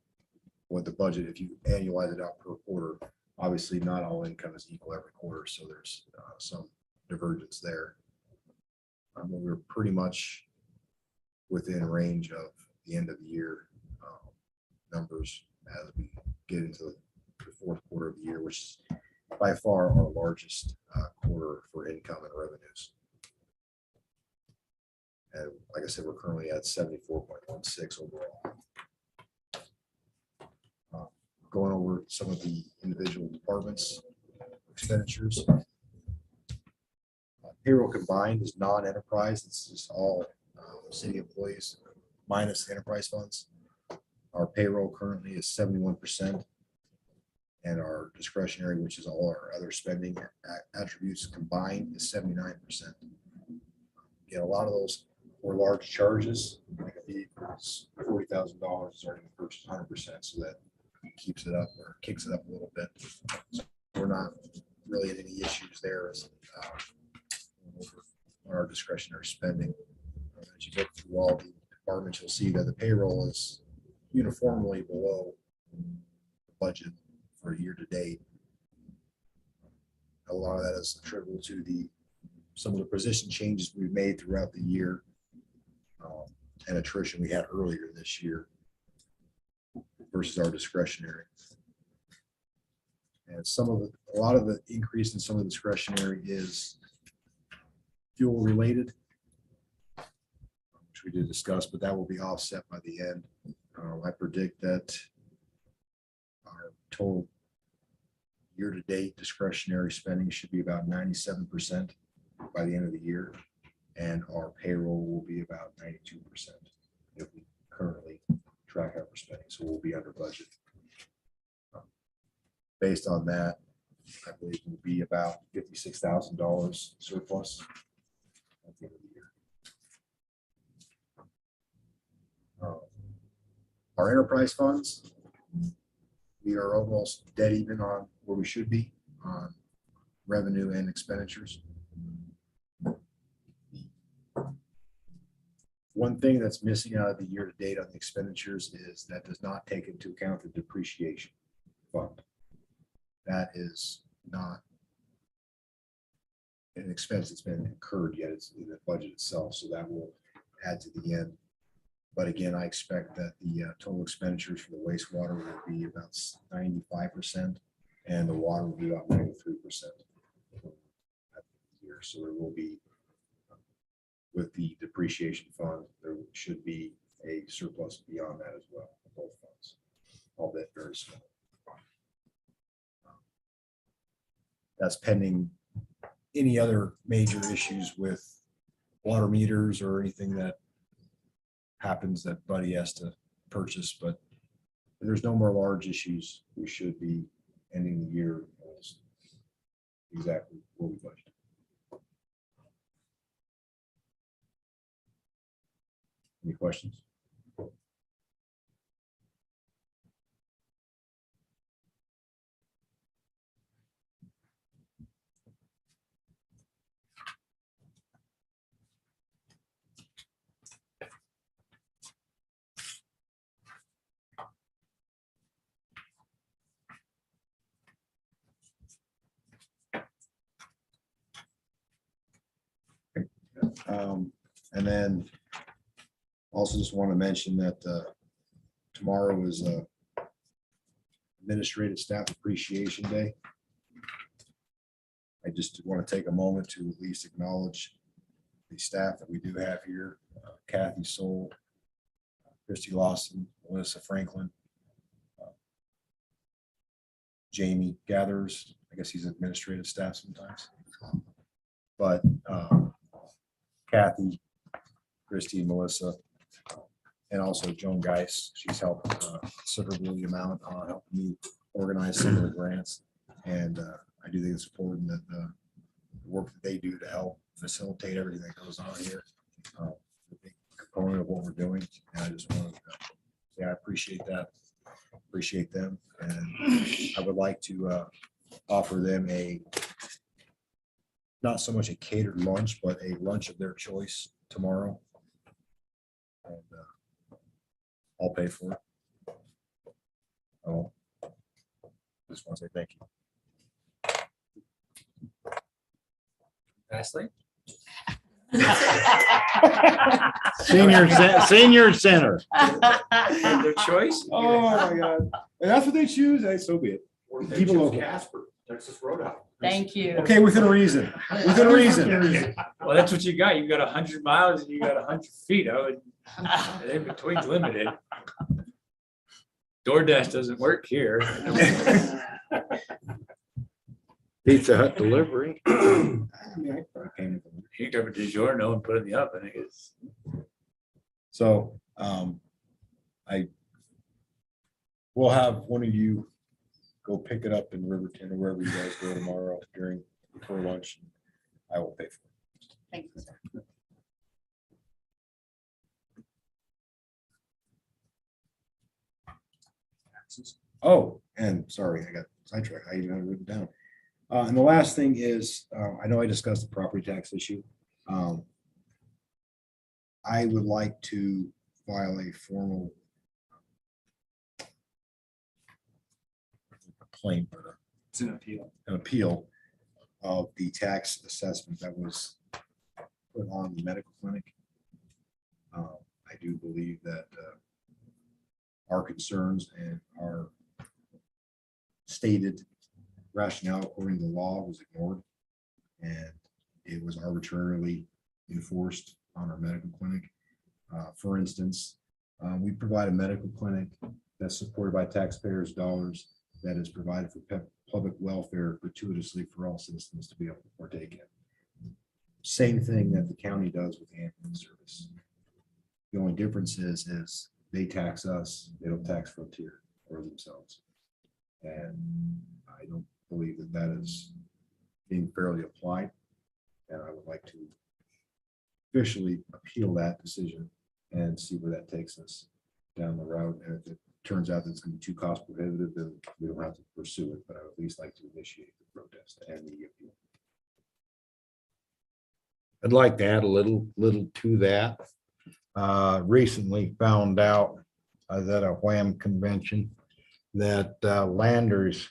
what the budget, if you annualize it out per quarter. Obviously, not all income is equal every quarter, so there's some divergence there. But we're pretty much within range of the end of the year numbers as we get into the fourth quarter of the year, which is by far our largest quarter for income and revenues. And like I said, we're currently at 74.16 overall. Going over some of the individual departments expenditures. Payroll combined is non-enterprise. It's just all city employees minus enterprise funds. Our payroll currently is 71%. And our discretionary, which is all our other spending attributes combined, is 79%. Again, a lot of those were large charges. Like a vehicle is $40,000 is already purchased 100%, so that keeps it up or kicks it up a little bit. So we're not really in any issues there as our discretionary spending. As you go through all the departments, you'll see that the payroll is uniformly below the budget for year to date. A lot of that is attributable to some of the position changes we've made throughout the year and attrition we had earlier this year versus our discretionary. And a lot of the increase in some of the discretionary is fuel related, which we did discuss, but that will be offset by the end. I predict that our total year-to-date discretionary spending should be about 97% by the end of the year, and our payroll will be about 92% if we currently track our spending, so we'll be under budget. Based on that, I believe it will be about $56,000 surplus at the end of the year. Our enterprise funds, we are almost dead even on where we should be on revenue and expenditures. One thing that's missing out of the year to date on the expenditures is that does not take into account the depreciation fund. That is not an expense that's been incurred yet. It's in the budget itself, so that will add to the end. But again, I expect that the total expenditures for the wastewater will be about 95% and the water will be about 93%. Year, so there will be, with the depreciation fund, there should be a surplus beyond that as well, both funds, albeit very small. That's pending any other major issues with water meters or anything that happens that Buddy has to purchase, but if there's no more large issues, we should be ending the year exactly where we budgeted. Any questions? And then also just want to mention that tomorrow is Administrative Staff Appreciation Day. I just want to take a moment to at least acknowledge the staff that we do have here. Kathy Soul, Christy Lawson, Melissa Franklin, Jamie Gathers. I guess he's administrative staff sometimes. But Kathy, Christy, and Melissa, and also Joan Geis. She's helped considerably amount on helping me organize some of the grants. And I do think it's important that the work that they do to help facilitate everything that goes on here, a big component of what we're doing. And I just want to say I appreciate that, appreciate them. And I would like to offer them not so much a catered lunch, but a lunch of their choice tomorrow. And I'll pay for it. Oh, just want to say thank you. Lastly, Senior center. their choice. Oh my God. And that's what they choose. Hey, so be it. Keep it local. Casper, Texas Roadhouse. Thank you. Okay, within reason. Within reason. Well, that's what you got. You got 100 miles and you got 100 feet. I would, in between's limited. DoorDash doesn't work here. Pizza Hut delivery. You can go to DiGiorno and put it in the oven. I guess. So I will have one of you go pick it up in Riverton or wherever you guys go tomorrow before lunch. I will pay for it. Thank you, sir. Oh, and sorry, I got sidetracked. I even had it written down. And the last thing is, I know I discussed the property tax issue. I would like to file a formal complaint, but It's an appeal. an appeal of the tax assessment that was put on the medical clinic. I do believe that our concerns and our stated rationale according to law was ignored, and it was arbitrarily enforced on our medical clinic. For instance, we provide a medical clinic that's supported by taxpayers' dollars that is provided for public welfare gratuitously for all citizens to be able to partake in. Same thing that the county does with the ambulance service. The only difference is they tax us, they don't tax Frontier or themselves. And I don't believe that that is being fairly applied. And I would like to officially appeal that decision and see where that takes us down the road. And if it turns out that it's going to be too cost prohibitive, then we don't have to pursue it, but I would at least like to initiate the protest and the appeal. I'd like to add a little to that. Recently found out I was at a Wham convention that Landers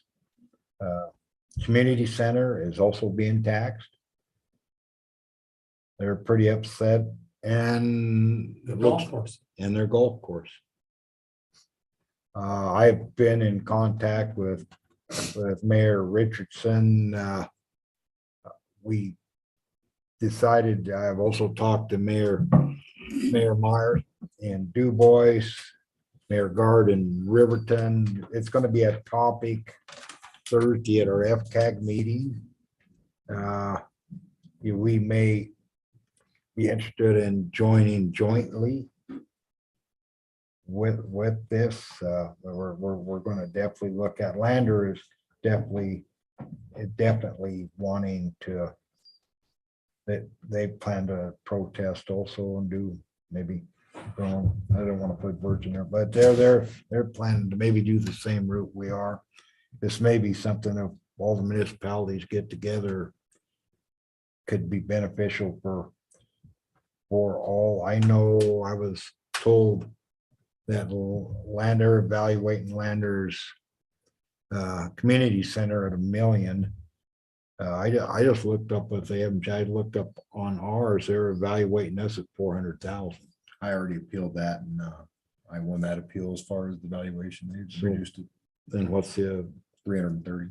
Community Center is also being taxed. They're pretty upset, and The golf course. in their golf course. I've been in contact with with Mayor Richardson. We decided, I've also talked to Mayor Myers and Du Bois, Mayor Guard in Riverton. It's gonna be a topic Thursday at our FCAG meeting. We may be interested in joining jointly with this. We're gonna definitely look at Lander is definitely wanting to, that they plan to protest also and do maybe, I don't want to put words in there, but they're planning to maybe do the same route we are. This may be something of all the municipalities get together, could be beneficial for all. I know I was told that Lander evaluating Lander's community center at $1 million. I just looked up what they haven't, I looked up on ours, they're evaluating us at 400,000. I already appealed that and I won that appeal as far as the valuation. They reduced it Then what's the 330.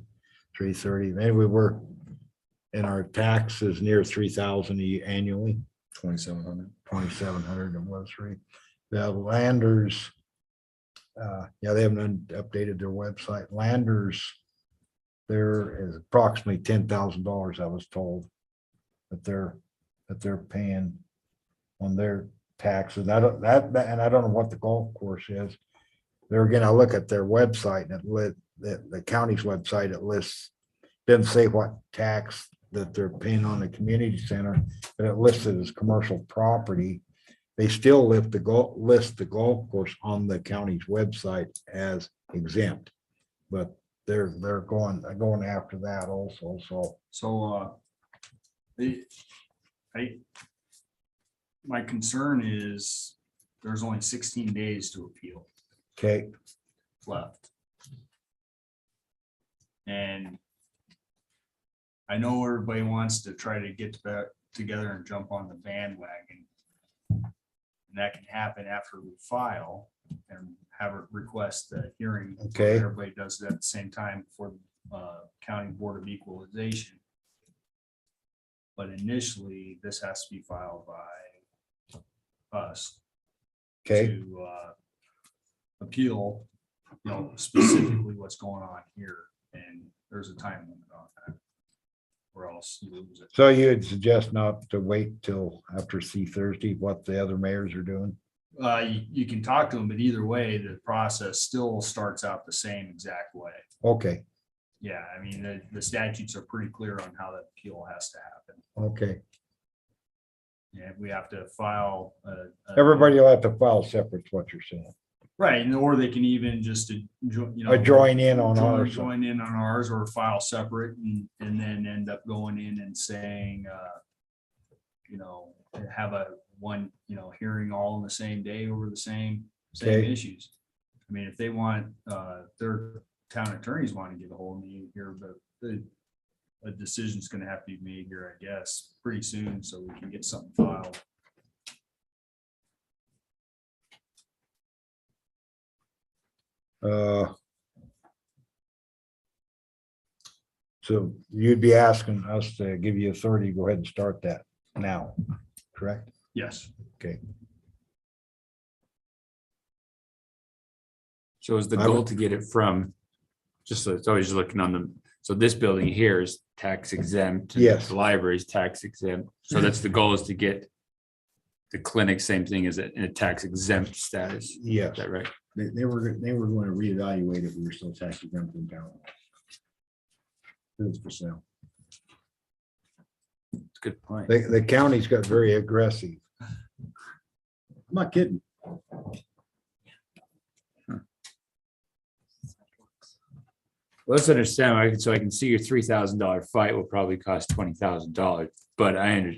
330? Maybe we were, and our tax is near 3,000 annually, 2,700. 2,700 and was three. The Landers, yeah, they haven't updated their website. Landers, there is approximately $10,000, I was told, that they're paying on their taxes. I don't know what the golf course is. They're gonna look at their website and the county's website, it lists, doesn't say what tax that they're paying on the community center, but it listed as commercial property. They still list the golf course on the county's website as exempt, but they're going after that also. So, my concern is there's only 16 days to appeal Okay, left. And I know everybody wants to try to get back together and jump on the bandwagon. And that can happen after we file and have it request the hearing. Okay. Everybody does it at the same time for County Board of Equalization. But initially, this has to be filed by us okay, to appeal, specifically what's going on here. And there's a time limit on that, or else you lose it. so you'd suggest not to wait till after see Thursday what the other mayors are doing? You can talk to them, but either way, the process still starts out the same exact way. Okay, Yeah, I mean, the statutes are pretty clear on how that appeal has to happen. okay. And we have to file. Everybody will have to file separate, is what you're saying. Right, and or they can even just, Join in on ours. Join in on ours or file separate and then end up going in and saying, have a one, hearing all in the same day over the same Okay. issues. I mean, if they want, their town attorneys want to get a hold of me here, but a decision's gonna have to be made here, I guess, pretty soon, so we can get something filed. So you'd be asking us to give you authority, to go ahead and start that now, correct? Yes. Okay. So is the I goal would- to get it from, just so it's always looking on the, so this building here is tax exempt. and Yes. The library is tax exempt. So that's the goal, is to get the clinic, same thing as in a tax exempt status. Is Yes, that right? They were going to reevaluate if we were still tax exempt in town. It's for sale. It's a good point. the county's got very aggressive. I'm not kidding. Let's understand, so I can see your $3,000 fight will probably cost $20,000, but I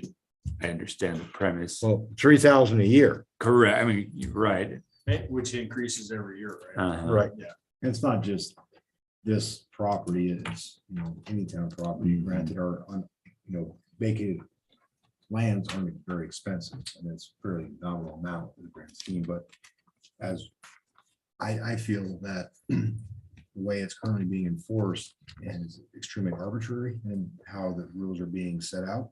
understand the premise. Well, 3,000 a year, Correct. I mean, you're right. Which increases every year, right? Uh-huh. right? And it's not just this property, it's, any town property granted or, vacated lands aren't very expensive and it's fairly nominal amount in the grand scheme, but as I feel that the way it's currently being enforced is extremely arbitrary in how the rules are being set out.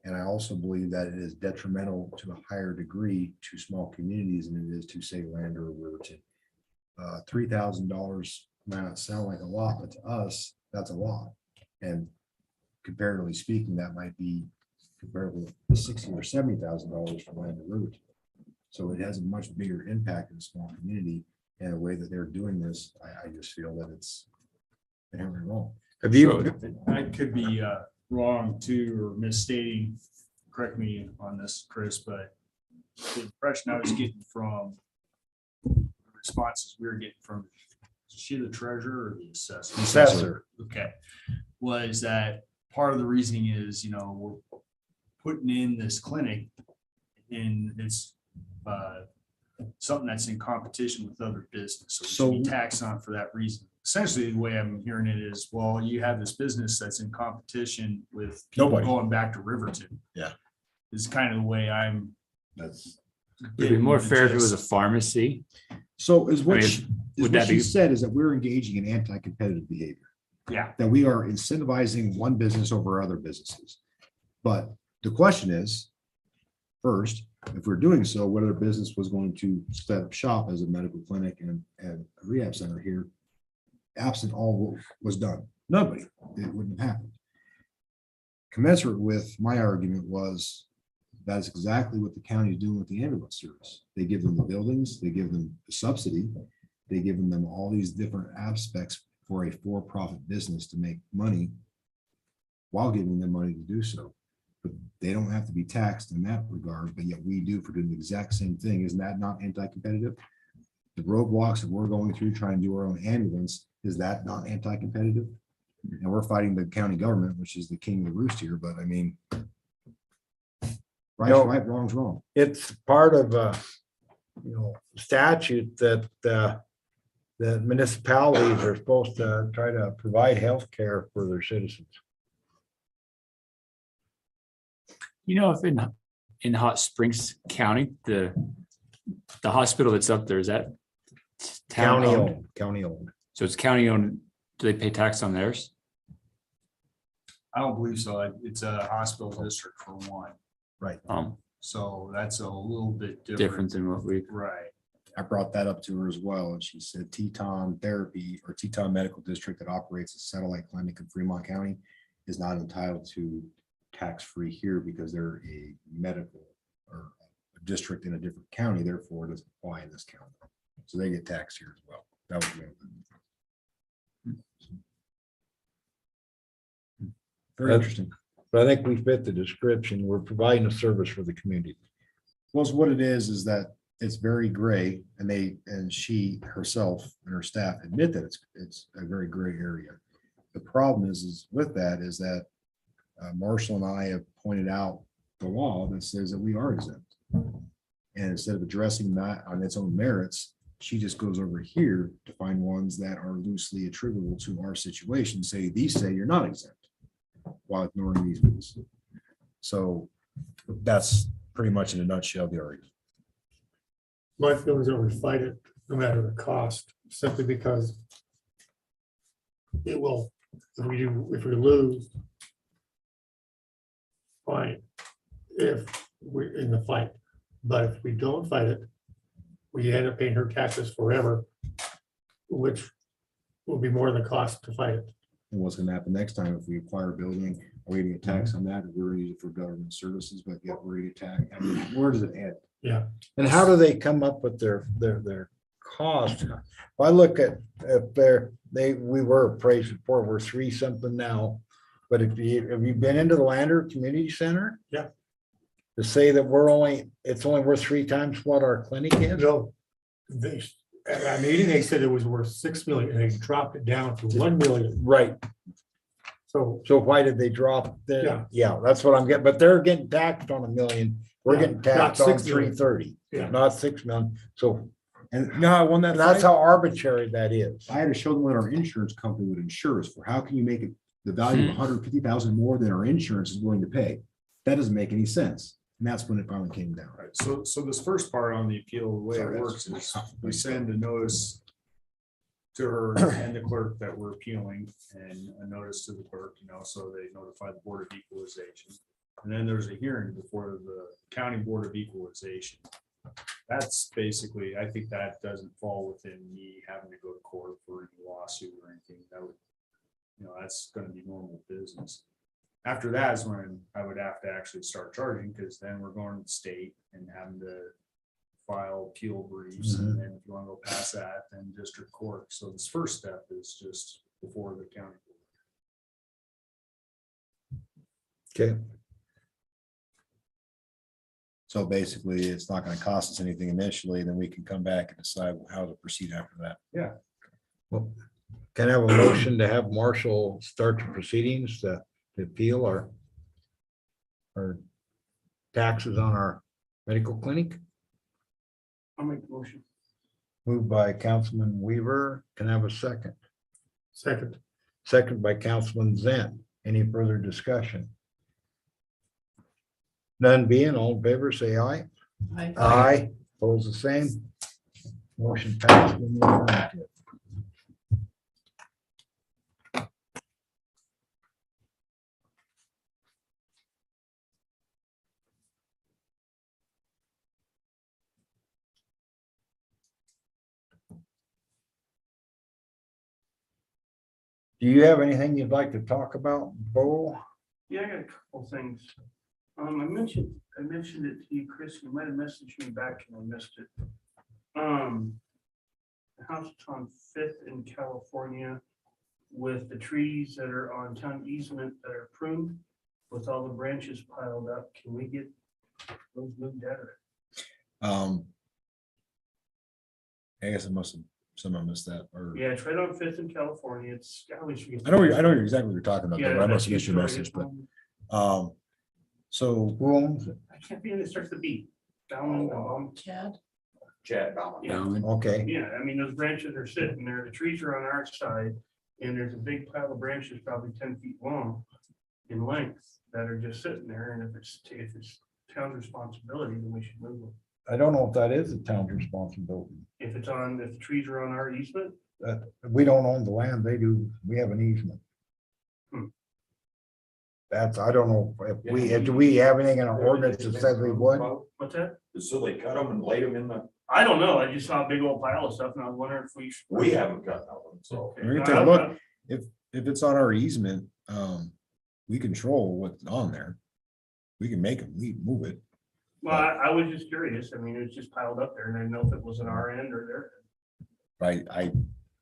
And I also believe that it is detrimental to a higher degree to small communities than it is to, say, Lander or Riverton. $3,000 might not sound like a lot, but to us, that's a lot. And comparatively speaking, that might be comparable to $60,000 or $70,000 for Lander or Riverton. So it has a much bigger impact in a small community, and the way that they're doing this, I just feel that it's inherently wrong. Have you, So, I could be wrong too, or misstating, correct me on this, Chris, but the impression I was getting from the responses we were getting from, is she the treasurer or the assessor? assessor, Okay, was that part of the reasoning is, we're putting in this clinic and it's something that's in competition with other business, so we should be taxed on for that reason. Essentially, the way I'm hearing it is, well, you have this business that's in competition with people Nobody. going back to Riverton. Yeah. Is kind of the way I'm. That's It'd be more fair if it was a pharmacy. so is I what mean, she, would is that what she be- said is that we're engaging in anti-competitive behavior, Yeah, that we are incentivizing one business over other businesses. But the question is, first, if we're doing so, what other business was going to set up shop as a medical clinic and a rehab center here? Absent all what was done, nobody, it wouldn't have happened. Commensurate with my argument was that is exactly what the county is doing with the ambulance service. They give them the buildings, they give them the subsidy, they give them all these different aspects for a for-profit business to make money while giving them money to do so. But they don't have to be taxed in that regard, but yet we do for doing the exact same thing. Isn't that not anti-competitive? The roadblocks that we're going through trying to do our own ambulance, is that not anti-competitive? And we're fighting the county government, which is the king of the roost here, but I mean, right's No. right, wrong's wrong. it's part of a, statute that, the municipalities are supposed to try to provide health care for their citizens. If in Hot Springs County, the hospital that's up there, is that town County owned? owned, county owned. So it's county owned. Do they pay tax on theirs? I don't believe so. It's a hospital district for one, Right. so that's a little bit Different than what we, Right. I brought that up to her as well, and she said Teton Therapy or Teton Medical District that operates a satellite clinic in Fremont County is not entitled to tax-free here because they're a medical or a district in a different county, therefore it doesn't apply in this county. So they get taxed here as well. That was the other thing. Very That's- interesting. But I think we fit the description. We're providing a service for the community. Well, so what it is that it's very gray, and she herself and her staff admit that it's a very gray area. The problem is with that is that Marshall and I have pointed out the law that says that we are exempt. And instead of addressing that on its own merits, she just goes over here to find ones that are loosely attributable to our situation, say you're not exempt, while ignoring these rules. So that's pretty much in a nutshell the argument. My feelings are we fight it no matter the cost, simply because it will, if we lose, fine, if we're in the fight. But if we don't fight it, we end up paying her taxes forever, which will be more than the cost to fight it. And what's gonna happen next time if we acquire a building, are we gonna get taxed on that? We're gonna use it for government services, but yet we're gonna get taxed. I mean, where does it end? Yeah, And how do they come up with their cost? If I look at, we were appraised before, we're 3 something now. But have you been into the Lander Community Center? Yeah. To say that it's only worth 3 times what our clinic is? no, at our meeting, they said it was worth 6 million, and they dropped it down to 1 million. Right. So, So why did they drop Yeah. Yeah, that's what I'm getting, but they're getting taxed on 1 million. We're Yeah, getting not taxed on 6 million. 330, yeah, not 6 million. So And you know how I won that? that's fight? how arbitrary that is. I had to show them what our insurance company would insure us for. How can you make it the value of 150,000 more than our insurance is willing to pay? That doesn't make any sense. And that's when it finally came down. Right, so this first part on the appeal, the way Sorry, it works is that's- we send a notice to her and the clerk that we're appealing, and a notice to the clerk, so they notify the Board of Equalization. And then there's a hearing before the County Board of Equalization. That's basically, I think that doesn't fall within me having to go to court for any lawsuit or anything. That would, that's gonna be normal business. After that is when I would have to actually start charging, because then we're going to the state and having to file appeal briefs, and then if you want to go past that, then district court. So this first step is just before the county. Okay, So basically, it's not gonna cost us anything initially, then we can come back and decide how to proceed after that. well, can I have a motion to have Marshall start the proceedings to appeal our taxes on our medical clinic? I'll make the motion. Moved by Councilman Weaver. Can I have a second? Second. Second by Councilman Zen. Any further discussion? None being, all in favor, say aye. Aye. Opposed, the same. Motion passed. We move on to- Do you have anything you'd like to talk about, Bo? Yeah, I got a couple things. I mentioned it to you, Chris. You might have messaged me back and I missed it. The house is on Fifth in California with the trees that are on town easement that are pruned with all the branches piled up. Can we get those moved out of it? I guess someone missed that, or, Yeah, it's right on Fifth in California. It's. I know exactly what you're talking about, Yeah, but I must that's have missed your usually message, it. but, so, Who owns it? I can't be in it starts to beat. Down, Chad? Chad. yeah. Okay, Yeah, I mean, those branches are sitting there, the trees are on our side, and there's a big pile of branches, probably 10 feet long in length, that are just sitting there, and if it's town's responsibility, then we should move them. I don't know if that is the town's responsibility. If the trees are on our easement, We don't own the land, they do, we have an easement. Hmm. That's, I don't know do we have anything in our ordinance that says we would? what's that? So they cut them and laid them in the, I don't know, I just saw a big old pile of stuff, and I was wondering if we. we haven't cut that one, so. Okay. We're gonna take a look. If it's on our easement, we control what's on there. We can make them, we move it. Well, I was just curious, I mean, it's just piled up there, and I didn't know if it was on our end or their end. I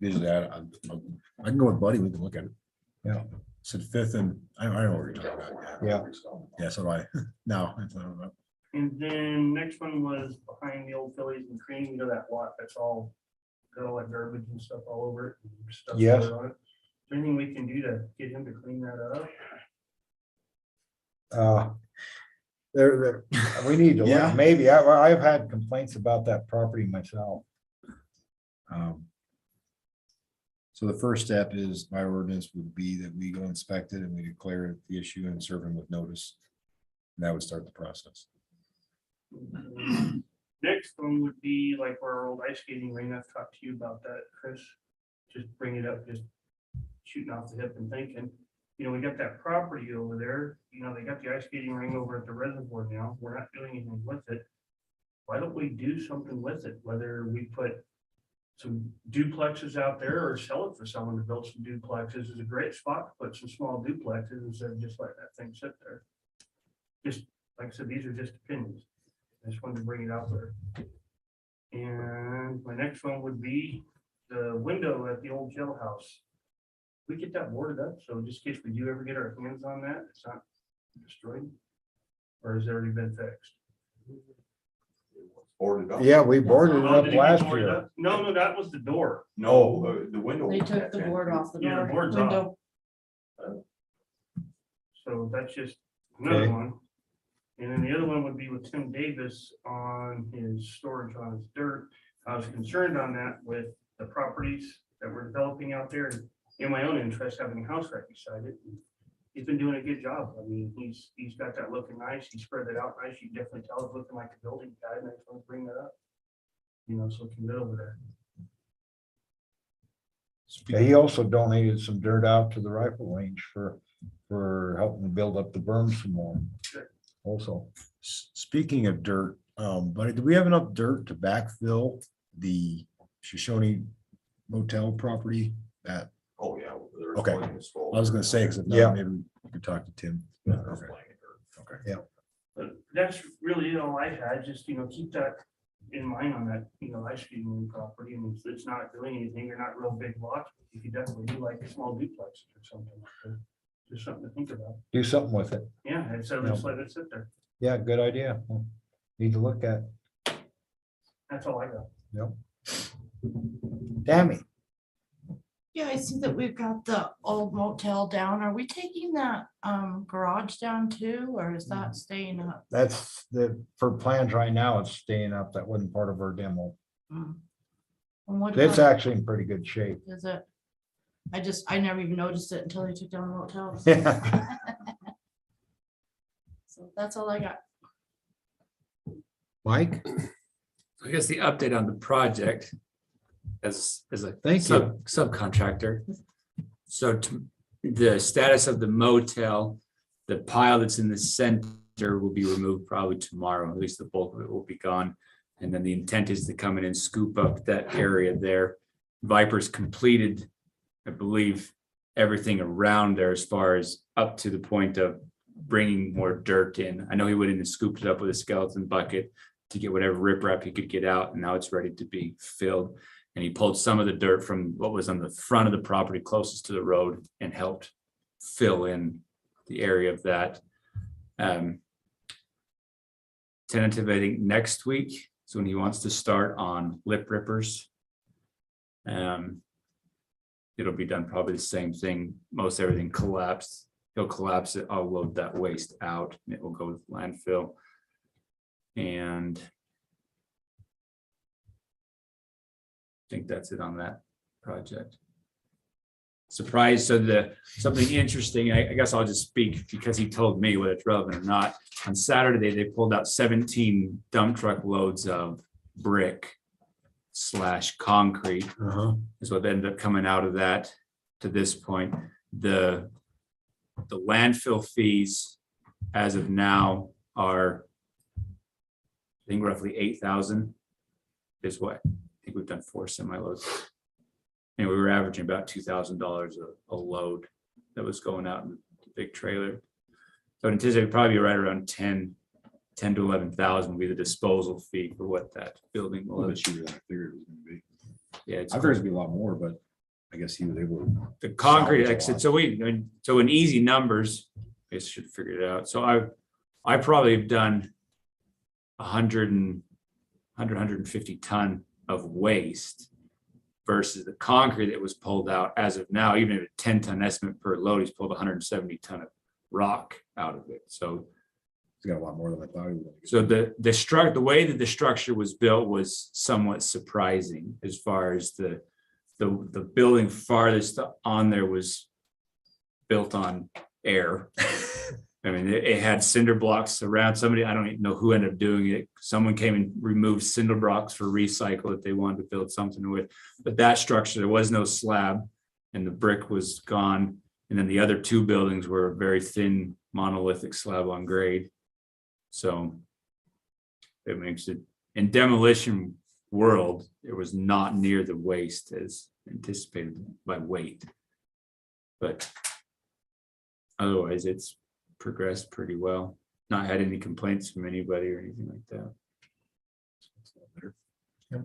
usually, I can go with Buddy, we can look at it. Yeah. Said Fifth, and I know what you're talking about. Yeah. Yeah, so do I, no. I don't know. And then next one was behind the old Phillies and Cream, that lot, that's all got all that garbage and stuff all over it. and stuff Yes. on it. Is there anything we can do to get him to clean that up? We need to, Yeah. maybe, I've had complaints about that property myself. So the first step is, my ordinance would be that we go inspect it and we declare the issue and serve him with notice. And that would start the process. Next one would be like our old ice skating ring. I've talked to you about that, Chris. Just bring it up, just shooting off the hip and thinking, we got that property over there, they got the ice skating ring over at the reservoir now. We're not doing anything with it. Why don't we do something with it? Whether we put some duplexes out there or sell it for someone to build some duplexes is a great spot to put some small duplexes instead of just letting that thing sit there. Just like I said, these are just opinions. I just wanted to bring it out there. And my next one would be the window at the old jailhouse. We get that boarded up, so just in case we do ever get our hands on that, it's not destroyed. Or has it already been fixed? Boarded up. Yeah, we boarded it Oh, up did it get last boarded year. up? No, that was the door. No, the window. They took the board off the Yeah, the door board's off. window. So that's just another Okay. one. And then the other one would be with Tim Davis on his storage on his dirt. I was concerned on that with the properties that we're developing out there and in my own interest, having a house right beside it. He's been doing a good job. I mean, he's got that looking nice. He spread it out nice. You can definitely tell it's looking like a building guy, and I just want to bring that up. So it can get over there. Yeah, he also donated some dirt out to the rifle range for helping build up the berm some more. Also, Speaking of dirt, but do we have enough dirt to backfill the Shoshoni motel property? That, Oh, yeah. there's Okay. plenty of scope. I was gonna say, because if Yeah. not, maybe we could talk to Tim. Yeah, there's Okay. plenty of dirt. Okay. yeah, But that's really all I had, just, keep that in mind on that, ice cream property, and it's not doing anything, they're not real big lots. You could definitely do like a small duplex or something like that, just something to think about. do something with it. Yeah, and so just let it sit there, Yeah, good idea. Need to look at. that's all I got. Tammy, Yeah, I see that we've got the old motel down. Are we taking that garage down too, or is that staying up? that's for plans right now, it's staying up. That wasn't part of our demo. Mm. And what It's about- actually in pretty good shape. Is it? I never even noticed it until they took down the motel. Yeah. So that's all I got. Mike? I guess the update on the project as a Thank you. subcontractor. So the status of the motel, the pile that's in the center will be removed probably tomorrow, at least the bulk of it will be gone. And then the intent is to come in and scoop up that area there. Viper's completed, I believe, everything around there as far as up to the point of bringing more dirt in. I know he went in and scooped it up with a skeleton bucket to get whatever riprap he could get out, and now it's ready to be filled. And he pulled some of the dirt from what was on the front of the property closest to the road and helped fill in the area of that. Tentative, I think, next week is when he wants to start on lip rippers. It'll be done probably the same thing. Most everything collapsed. He'll collapse it. I'll load that waste out and it will go with landfill. And I think that's it on that project. Surprise. So something interesting, I guess I'll just speak because he told me whether it's relevant or not. On Saturday, they pulled out 17 dump truck loads of brick / concrete is what ended up coming out of that to this point. The landfill fees as of now are, I think, roughly 8,000 is what I think we've done 4 semi-loads. And we were averaging about $2,000 a load that was going out in the big trailer. So I anticipate probably right around 10 to 11,000 will be the disposal fee for what that building A will. little bit cheaper than I figured it was gonna be. Yeah, it's I figured it'd be a lot more, but I guess he was able to. the concrete, salvage a like I said, lot. so in easy numbers, I guess I should figure it out. So I probably have done 150 ton of waste versus the concrete that was pulled out as of now. Even at a 10-ton estimate per load, he's pulled 170 ton of rock out of it. So He's got a lot more than I thought he would. so the way that the structure was built was somewhat surprising as far as the building farthest on there was built on air. I mean, it had cinder blocks around. Somebody, I don't even know who ended up doing it. Someone came and removed cinder blocks for recycle that they wanted to build something with. But that structure, there was no slab and the brick was gone. And then the other 2 buildings were a very thin monolithic slab on grade. So it makes it, in demolition world, it was not near the waste as anticipated by weight. But otherwise, it's progressed pretty well. Not had any complaints from anybody or anything like that. What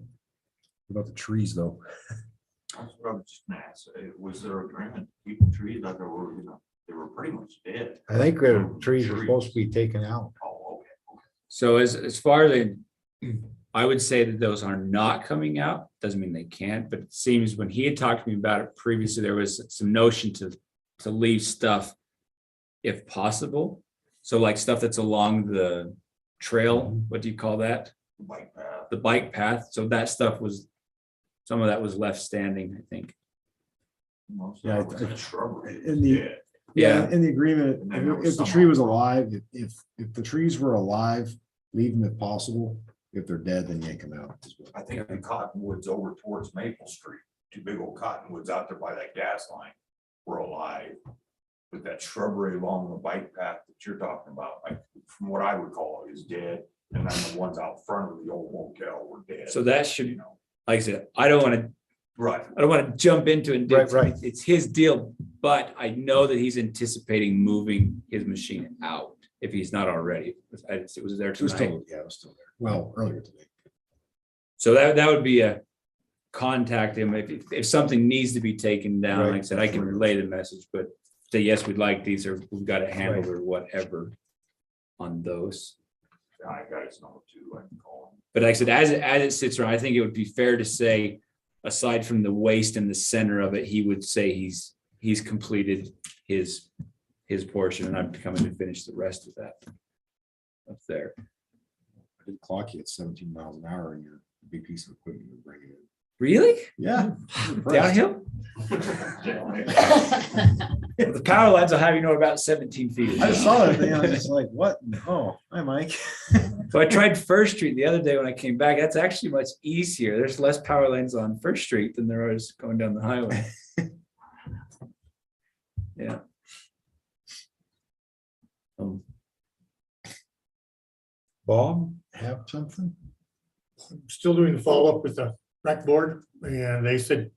about the trees, though? That's what I was just gonna ask. Was there agreement to keep the trees that were, they were pretty much dead? I think the trees are supposed to be taken out. Oh, okay. So as far as I would say that those are not coming out. Doesn't mean they can't, but it seems when he had talked to me about it previously, there was some notion to leave stuff if possible. So like stuff that's along the trail, what do you call that? Bike path. The bike path. So that stuff was, some of that was left standing, I think. Yeah, Shrubbery. in the- Yeah. In the agreement, And then there was if the some tree was on- alive, if the trees were alive, leave them if possible. If they're dead, then yank them out. I think the cottonwoods over towards Maple Street two big old cottonwoods out there by that gas line were alive. But that shrubbery along the bike path that you're talking about, like, from what I would call it, is dead. And then the ones out front of the old motel were dead. So that should, like I said, I don't want to jump into it. Right. It's his deal, but I know that he's anticipating moving his machine out if he's not already. It was there It was tonight. still, yeah, it was still there. Well, earlier today. So that would be a contact him if something needs to be taken down. Like I said, I can relay the message, but say, yes, we'd like these, or we've got it handled or whatever on those. I got his number too, I can call him. But like I said, as it sits around, I think it would be fair to say, aside from the waste in the center of it, he would say he's completed his portion, and I'm coming to finish the rest of that up there. I did clock you at 17 miles an hour in your big piece of equipment you're bringing in. Really? Yeah. Downhill? The power lines will have you know about 17 feet. I just saw that thing. I was just like, what? Oh, hi, Mike. So I tried First Street the other day when I came back. That's actually much easier. There's less power lines on First Street than there is going down the highway. Yeah. Bob, have something? Still doing the follow-up with the rec board, and they said,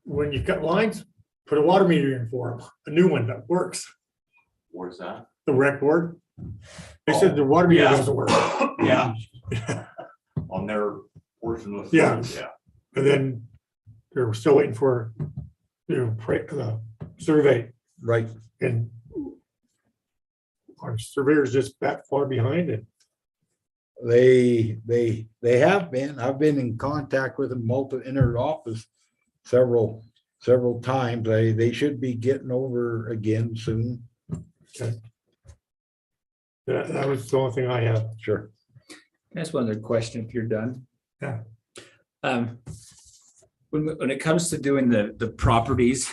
when you cut lines, put a water meter in for them, a new one that works. Where's that? The rec board. They said the water meter Yeah. doesn't work. Yeah. On their portion of. Yeah. Yeah. And then they're still waiting for, the survey, Right. and our surveyor's just that far behind it. They have been. I've been in contact with them in their office several times. They should be getting over again soon. That was the only thing I have. Sure. That's one other question if you're done. Yeah. When it comes to doing the properties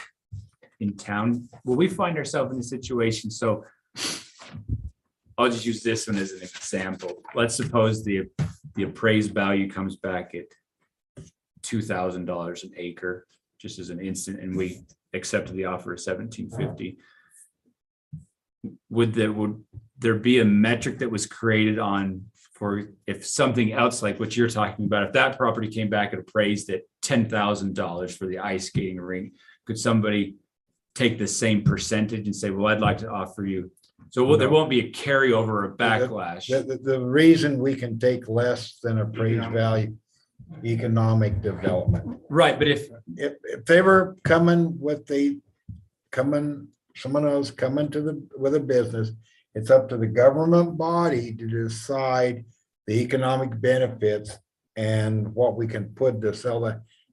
in town, will we find ourselves in a situation? So I'll just use this one as an example. Let's suppose the appraised value comes back at $2,000 an acre, just as an instant, and we accepted the offer of $1,750. Would there be a metric that was created on for if something else like what you're talking about, if that property came back and appraised at $10,000 for the ice skating rink, could somebody take the same percentage and say, well, I'd like to offer you? So there won't be a carryover or a backlash. The reason we can take less than appraised value, economic development. Right, but if they were coming someone else coming with a business, it's up to the government body to decide the economic benefits and what we can put to sell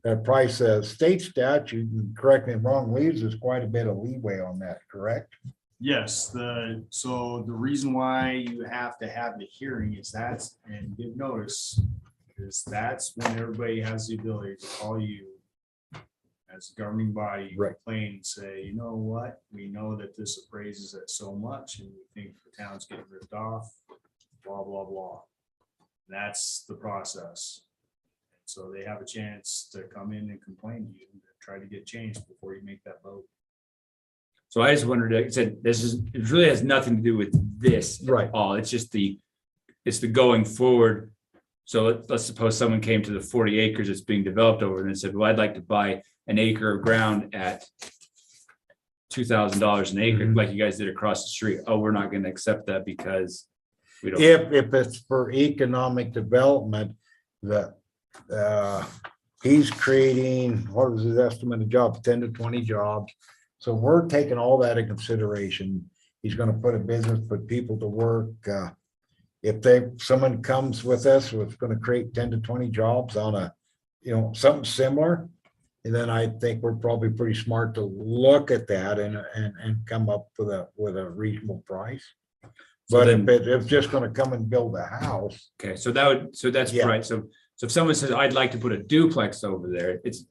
that price. State statute, and correct me if I'm wrong, leaves us quite a bit of leeway on that, correct? Yes, so the reason why you have to have the hearing is and give notice, is that's when everybody has the ability to call you as a governing body, Right. complain and say, you know what, we know that this appraises at so much and we think the town's getting ripped off, blah, blah, blah. That's the process. So they have a chance to come in and complain to you and try to get changed before you make that vote. so, I just wondered. It said it really has nothing to do with this Right. at all. It's just it's the going forward. So let's suppose someone came to the 40 acres that's being developed over and said, well, I'd like to buy an acre of ground at $2,000 an acre, like you guys did across the street. Oh, we're not going to accept that because we don't. If it's for economic development, he's creating, what was his estimate of jobs, 10 to 20 jobs. So we're taking all that in consideration. He's gonna put a business, put people to work. If someone comes with us, it's gonna create 10 to 20 jobs on something similar. And then I think we're probably pretty smart to look at that and come up with a reasonable price. But if it's just gonna come and build a house. Okay, so that's Yeah. right. So if someone says, I'd like to put a duplex over there, it's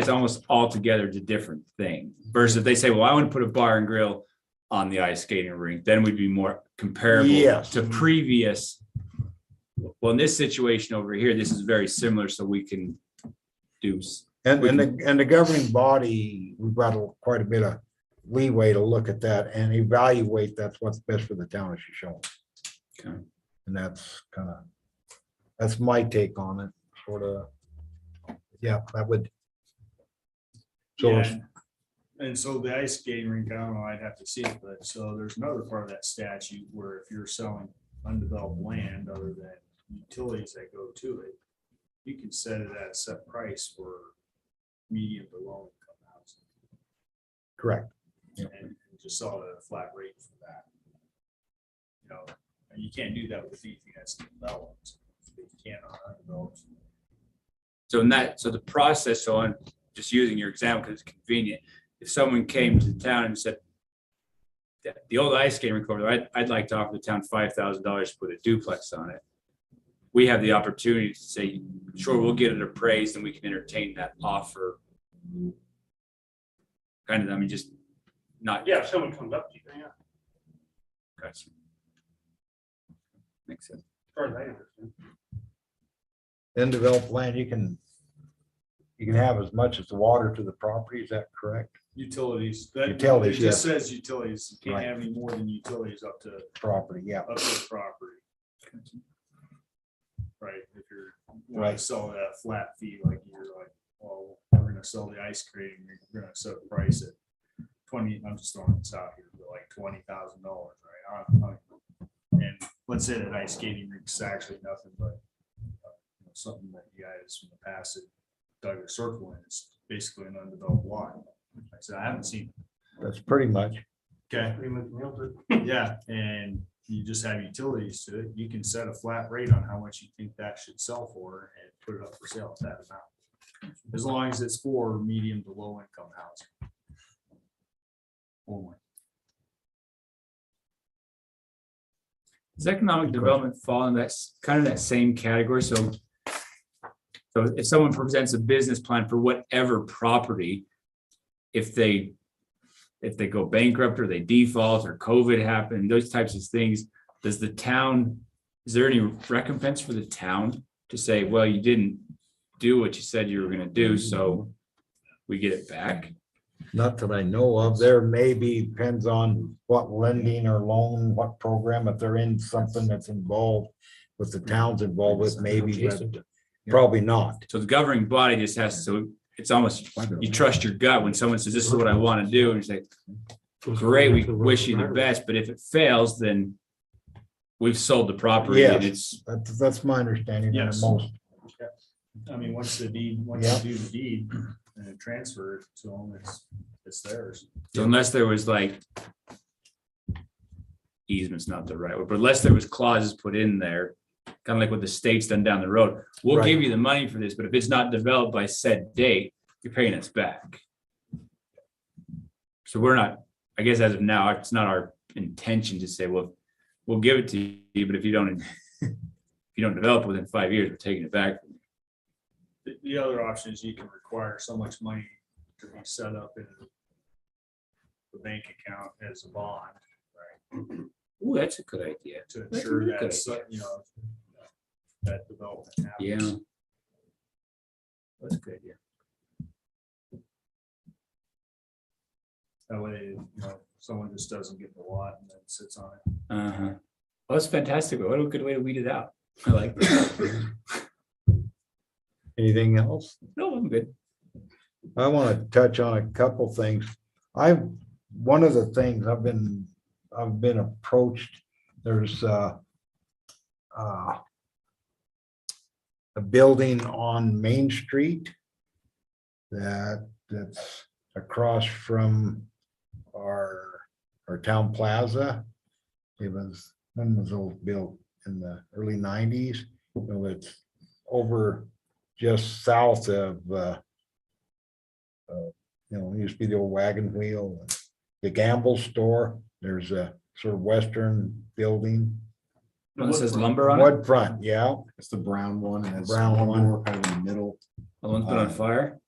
almost altogether a different thing. Versus if they say, well, I want to put a bar and grill on the ice skating rink, then we'd be more comparable Yes. to previous. Well, in this situation over here, this is very similar, so we can deuce. And, We and the governing body, we've got quite a bit of leeway to look at that and evaluate that's what's best for the town of Shoshone. Okay. And that's that's my take on it, sort of. Yeah, that would. So, Yeah, and so the ice skating rink, I don't know, I'd have to see it, but so there's another part of that statute where if you're selling undeveloped land other than utilities that go to it, you can set it at a set price for medium to low income housing correct. and just sell it at a flat rate for that. You know, and you can't do that with anything that's developed. You can't on undeveloped. So in that, so the process on, just using your example because it's convenient, if someone came to the town and said, the old ice skating rink over there, I'd like to offer the town $5,000 to put a duplex on it. We have the opportunity to say, sure, we'll get it appraised and we can entertain that offer. Kind of, I mean, just not. Yeah, if someone comes up to you, yeah, Gotcha. Makes sense. as far as I understand. In developed land, you can have as much as the water to the property, is that correct? Utilities. Utilities, It just yes. says utilities. You Right. can't have any more than utilities up to Property, yeah. the property. Right, if you're Right. right, sell it at a flat fee, like you're like, well, we're gonna sell the ice cream, we're gonna set the price at 20, I'm just throwing this out here, but like $20,000, right? And let's say that ice skating rink's actually nothing but something that you guys in the past have dug a circle in, it's basically an undeveloped lot. Like I said, I haven't seen it. That's pretty much. Okay. Pretty much nailed it. Yeah, and you just have utilities to it. You can set a flat rate on how much you think that should sell for and put it up for sale at that amount. As long as it's for medium to low income housing. Only. Does economic development fall in that kind of that same category? So if someone presents a business plan for whatever property, if they go bankrupt or they default or COVID happened, those types of things, does the town, is there any recompense for the town to say, well, you didn't do what you said you were gonna do, so we get it back? Not that I know of. There may be, depends on what lending or loan, what program, if they're in something that's involved with the towns involved with, maybe, but probably not. So the governing body just has to, it's almost, you trust your gut when someone says, this is what I want to do, and you say, great, we wish you the best, but if it fails, then we've sold the property and it's. That's my understanding. of Yes. Most. I mean, once you do the deed and transfer it to them, it's theirs. So unless there was like, easement's not the right word, but unless there was clauses put in there, kind of like what the state's done down the road, we'll Right. give you the money for this, but if it's not developed by said date, you're paying us back. So we're not, I guess as of now, it's not our intention to say, well, we'll give it to you, but if you don't develop within 5 years, we're taking it back. The other option is you can require so much money to be set up in the bank account as a bond, right? Ooh, that's a good idea. To That's a ensure really that, good so- idea. you know, that development happens. Yeah. That's a good idea. That way, you know, someone just doesn't get the lot and then sits on it. Uh-huh. Well, that's fantastic. What a good way to weed it out. I like that. Anything else? No, I'm good. I want to touch on a couple things. One of the things I've been approached, there's a building on Main Street that's across from our town plaza. When was it built? In the early 90s. So it's over just south of it used to be the old wagon wheel, the Gamble store. There's a sort of western building. No, it says lumber on it. Wood front, yeah. It's the brown one and it's Brown one one. door kind of in the middle. The one's been on fire.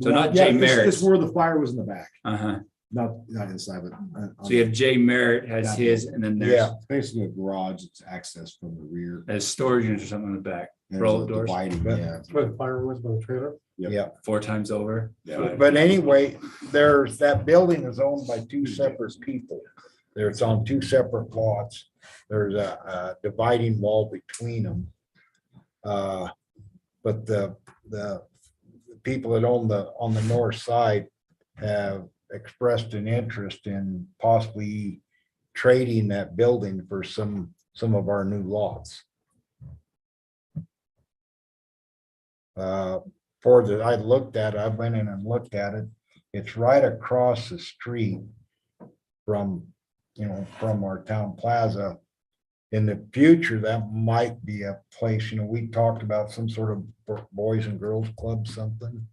So Well, not yeah, Jay this is Merritt's. where the fire was in the back. Uh-huh. not inside, but. So you have Jay Merritt has his, and then there's Yeah. It's basically a garage, it's access from the rear. there's storage units or something in the back, There's roll a doors, dividing, But- yeah. Where the fire was by the trailer. Yeah, 4 times over. but anyway, that building is owned by two separate people. It's on two separate lots. There's a dividing wall between them. But the people that own on the north side have expressed an interest in possibly trading that building for some of our new lots. I looked at it, I went in and looked at it. It's right across the street from our town plaza. In the future, that might be a place, we talked about some sort of boys and girls club, something.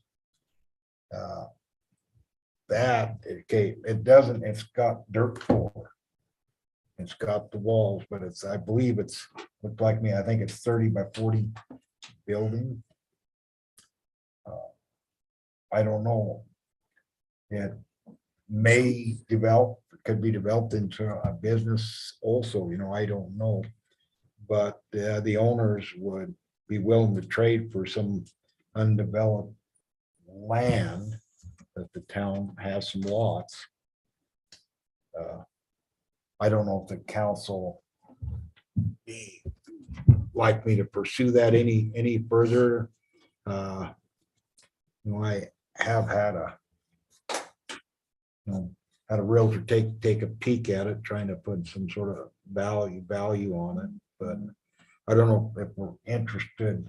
It's got dirt floor. It's got the walls, but I believe looked like me, I think it's 30 by 40 building. I don't know. It may could be developed into a business also, I don't know. But the owners would be willing to trade for some undeveloped land that the town has some lots. I don't know if the council like me to pursue that any further. I have had a realtor take a peek at it, trying to put some sort of value on it, but I don't know if we're interested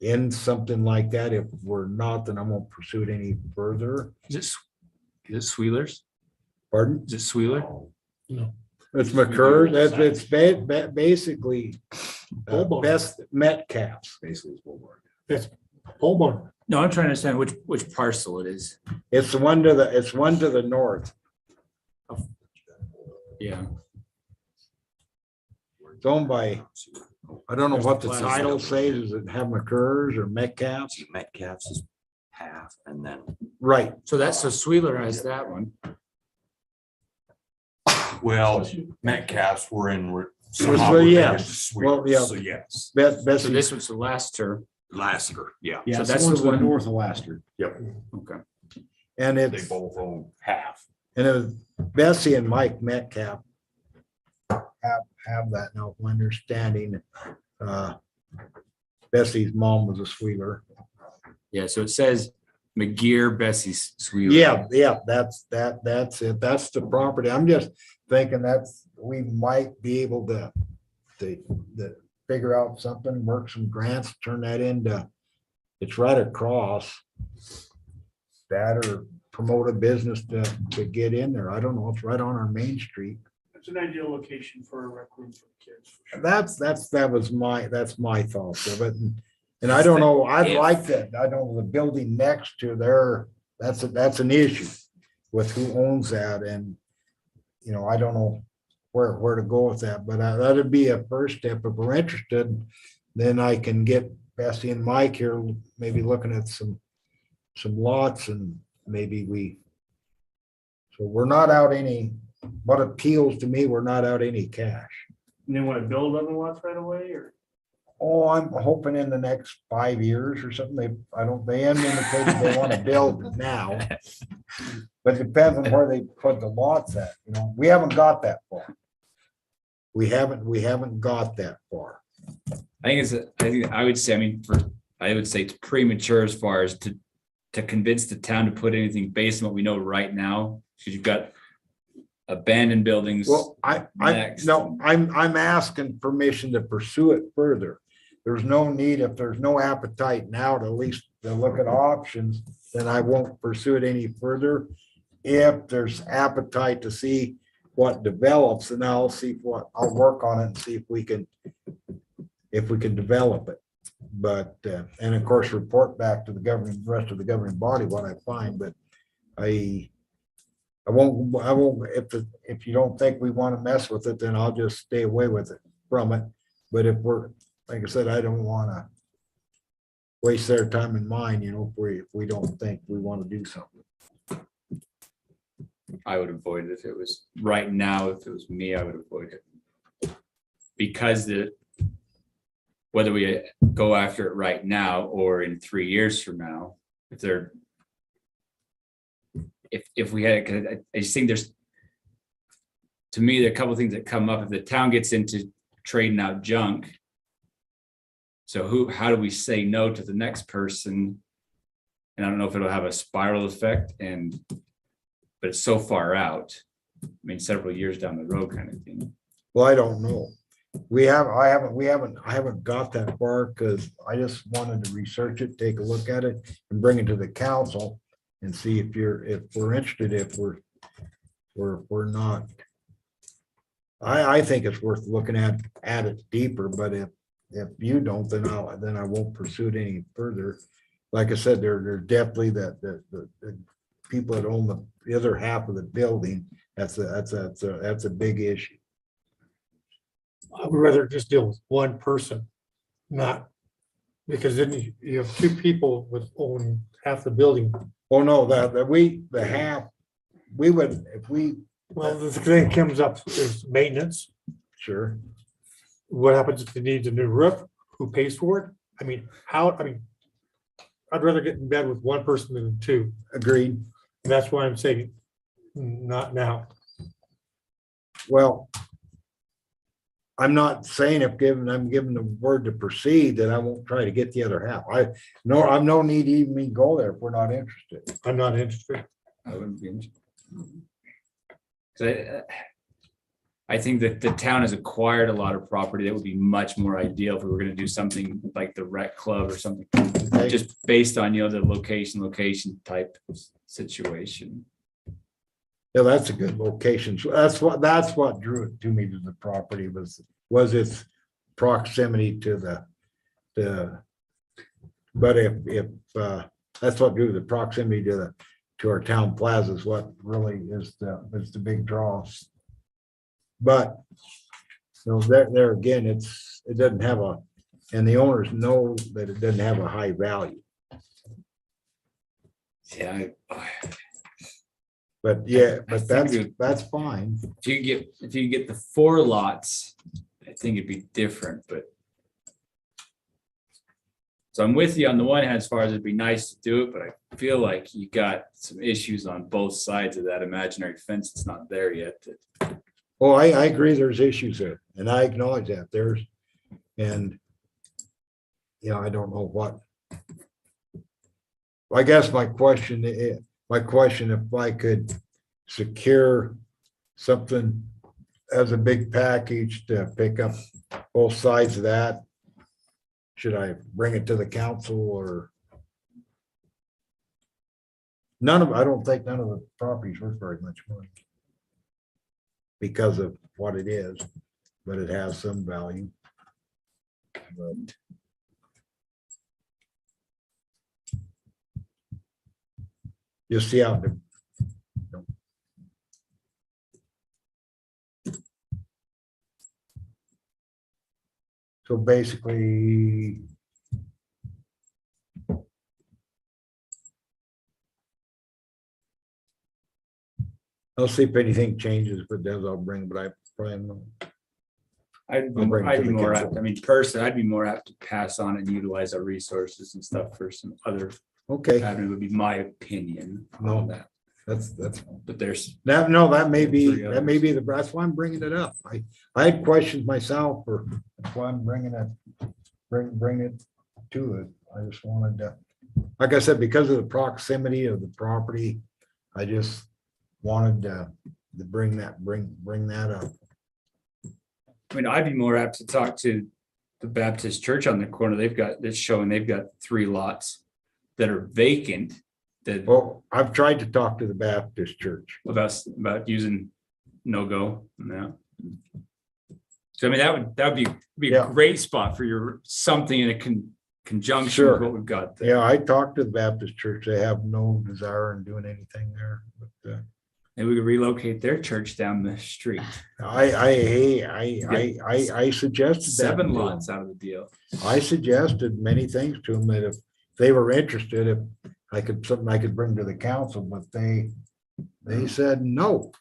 in something like that. If we're not, then I won't pursue it any further. Is it Sweelers? Pardon? Is it Sweeler? No. It's McCurr. It's basically Pole barn. best Metcalf's. Basically, it's Walmart. It's pole barn. No, I'm trying to understand which parcel it is. It's the one to the north. Yeah. It's owned by, I don't know what the There's title says. Does it have McCurr's or Metcalf's? Metcalf's is half and then. Right. So Sweeler has that one. Well, Metcalf's were in. So, yes. Well, yeah. So yes, So Bessie, this was the last term. Lassiter, yeah. Yeah, So so that's that's the one- north of Laster. Okay. and They it's, both own half. and it was Bessie and Mike Metcalf have that now, from understanding. Bessie's mom was a Sweeler. Yeah, so it says McGear, Bessie's Sweeler. Yeah, that's it. That's the property. I'm just thinking we might be able to figure out something, work some grants, turn that into, it's right across that, or promote a business to get in there. I don't know. It's right on our main street. It's an ideal location for a rec room for the kids. for sure. That's my thoughts of it. And I don't know, I'd like that. I don't know, the building next to there, that's an issue with who owns that. And, I don't know where to go with that, but that'd be a first step. If we're interested, then I can get Bessie and Mike here, maybe looking at some lots, and maybe so we're not out any, what appeals to me, we're not out any cash. And they want to build other lots right away, or? Oh, I'm hoping in the next 5 years or something. They haven't indicated they want to build now. But it depends on where they put the lots at, we haven't got that far. We haven't got that far. I would say it's premature as far as to convince the town to put anything based on what we know right now, because you've got abandoned buildings. Well, next. I'm asking permission to pursue it further. There's no need, if there's no appetite now to at least to look at options, then I won't pursue it any further. If there's appetite to see what develops, and I'll work on it and see if we can develop it. But, and of course, report back to the rest of the governing body what I find, but I won't, if you don't think we want to mess with it, then I'll just stay away from it. But if like I said, I don't want to waste their time and mine, if we don't think we want to do something. I would avoid it if it was right now. If it was me, I would avoid it. Because whether we go after it right now or in 3 years from now, if we had, 'cause I just think to me, there are a couple of things that come up. If the town gets into trading out junk, so how do we say no to the next person? And I don't know if it'll have a spiral effect but it's so far out. I mean, several years down the road kind of thing. Well, I don't know. I haven't got that far because I just wanted to research it, take a look at it and bring it to the council and see if we're interested, if we're not. I think it's worth looking at it deeper, but if you don't, then I won't pursue it any further. Like I said, they're definitely the people that own the other half of the building. That's a big issue. I would rather just deal with one person, not, because then you have two people with owning half the building. Oh, no, we would, if we, Well, the thing comes up is maintenance. sure, What happens if they need a new roof? Who pays for it? I'd rather get in bed with one person than two. agreed. And that's why I'm saying not now. Well, I'm not saying I'm giving the word to proceed that I won't try to get the other half. I've no need to even go there if we're not interested. I'm not interested. I wouldn't be interested. 'Cause I think that the town has acquired a lot of property that would be much more ideal if we were gonna do something like the rec club or something, just based on, the location type situation. Yeah, that's a good location. So that's what drew it to me to the property was its proximity to but if that's what drew the proximity to our town plaza is what really is the big draw. But there again, it doesn't have and the owners know that it doesn't have a high value. Yeah. But yeah, I but think that's fine. If you get the 4 lots, I think it'd be different, but. So I'm with you on the one hand, as far as it'd be nice to do it, but I feel like you got some issues on both sides of that imaginary fence that's not there yet. Oh, I agree, there's issues there, and I acknowledge that I don't know what. I guess my question, if I could secure something as a big package to pick up both sides of that, should I bring it to the council or? I don't think none of the properties worth very much money because of what it is, but it has some value. But just see how so basically I'll see if anything changes, if it does, I'll bring, but I probably don't. I'd I'll bring it to be the more council. apt, I mean, personally, I'd be more apt to pass on and utilize our resources and stuff for some other Okay, avenue would be my opinion No. on that. that's, But there's, that may be Three others. that's why I'm bringing it up. I had questions myself that's why I'm bringing it to it. I just wanted to, like I said, because of the proximity of the property, I just wanted to bring that up. I mean, I'd be more apt to talk to the Baptist church on the corner. They've got 3 lots that are vacant that Well, I've tried to talk to the Baptist church. about using no-go and that. So I mean, that would be a Yeah. great spot for your something in a conjunction Sure. with what we've got there. Yeah, I talked to the Baptist church. They have no desire in doing anything there. But And we could relocate their church down the street. I suggested that. 7 to them. lots out of the deal. I suggested many things to them that if they were interested, if something I could bring to the council, but They said no.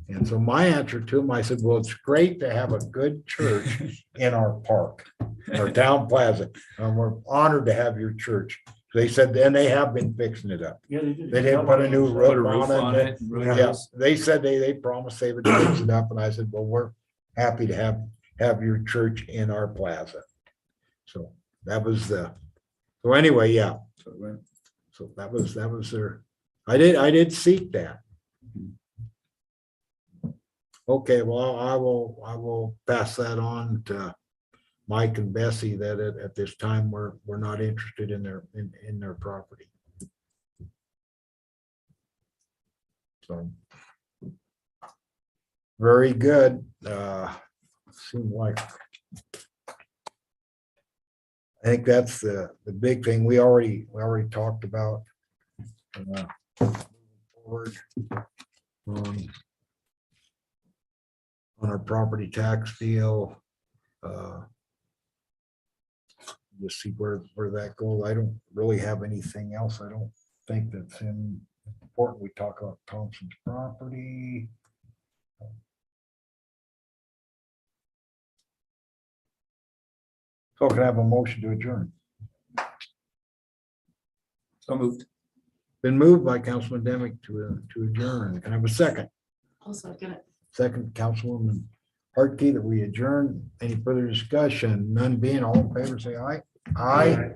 And so my answer to them, I said, well, it's great to have a good church in our park, our town plaza. And we're honored to have your church. They said, then they have been fixing it up. Yeah, they did. They didn't put a new Put a roof on it. roof. Yeah, they said they promised they would fix it up, and I said, well, we're happy to have your church in our plaza. So that was so anyway, yeah. So that was their, I did seek that. Okay, well, I will pass that on to Mike and Bessie that at this time, we're not interested in their property. So. Very good. Seemed like. I think that's the big thing we already talked about. Forward. On our property tax deal. Just see where that goes. I don't really have anything else. I don't think that's important. We talk about Thompson's property. So can I have a motion to adjourn? So moved. Been moved by Councilman Demick to adjourn. Can I have a second? I'll second it. Second, Councilwoman Hartke, that we adjourn. Any further discussion? None being, all in favor, say aye. Aye.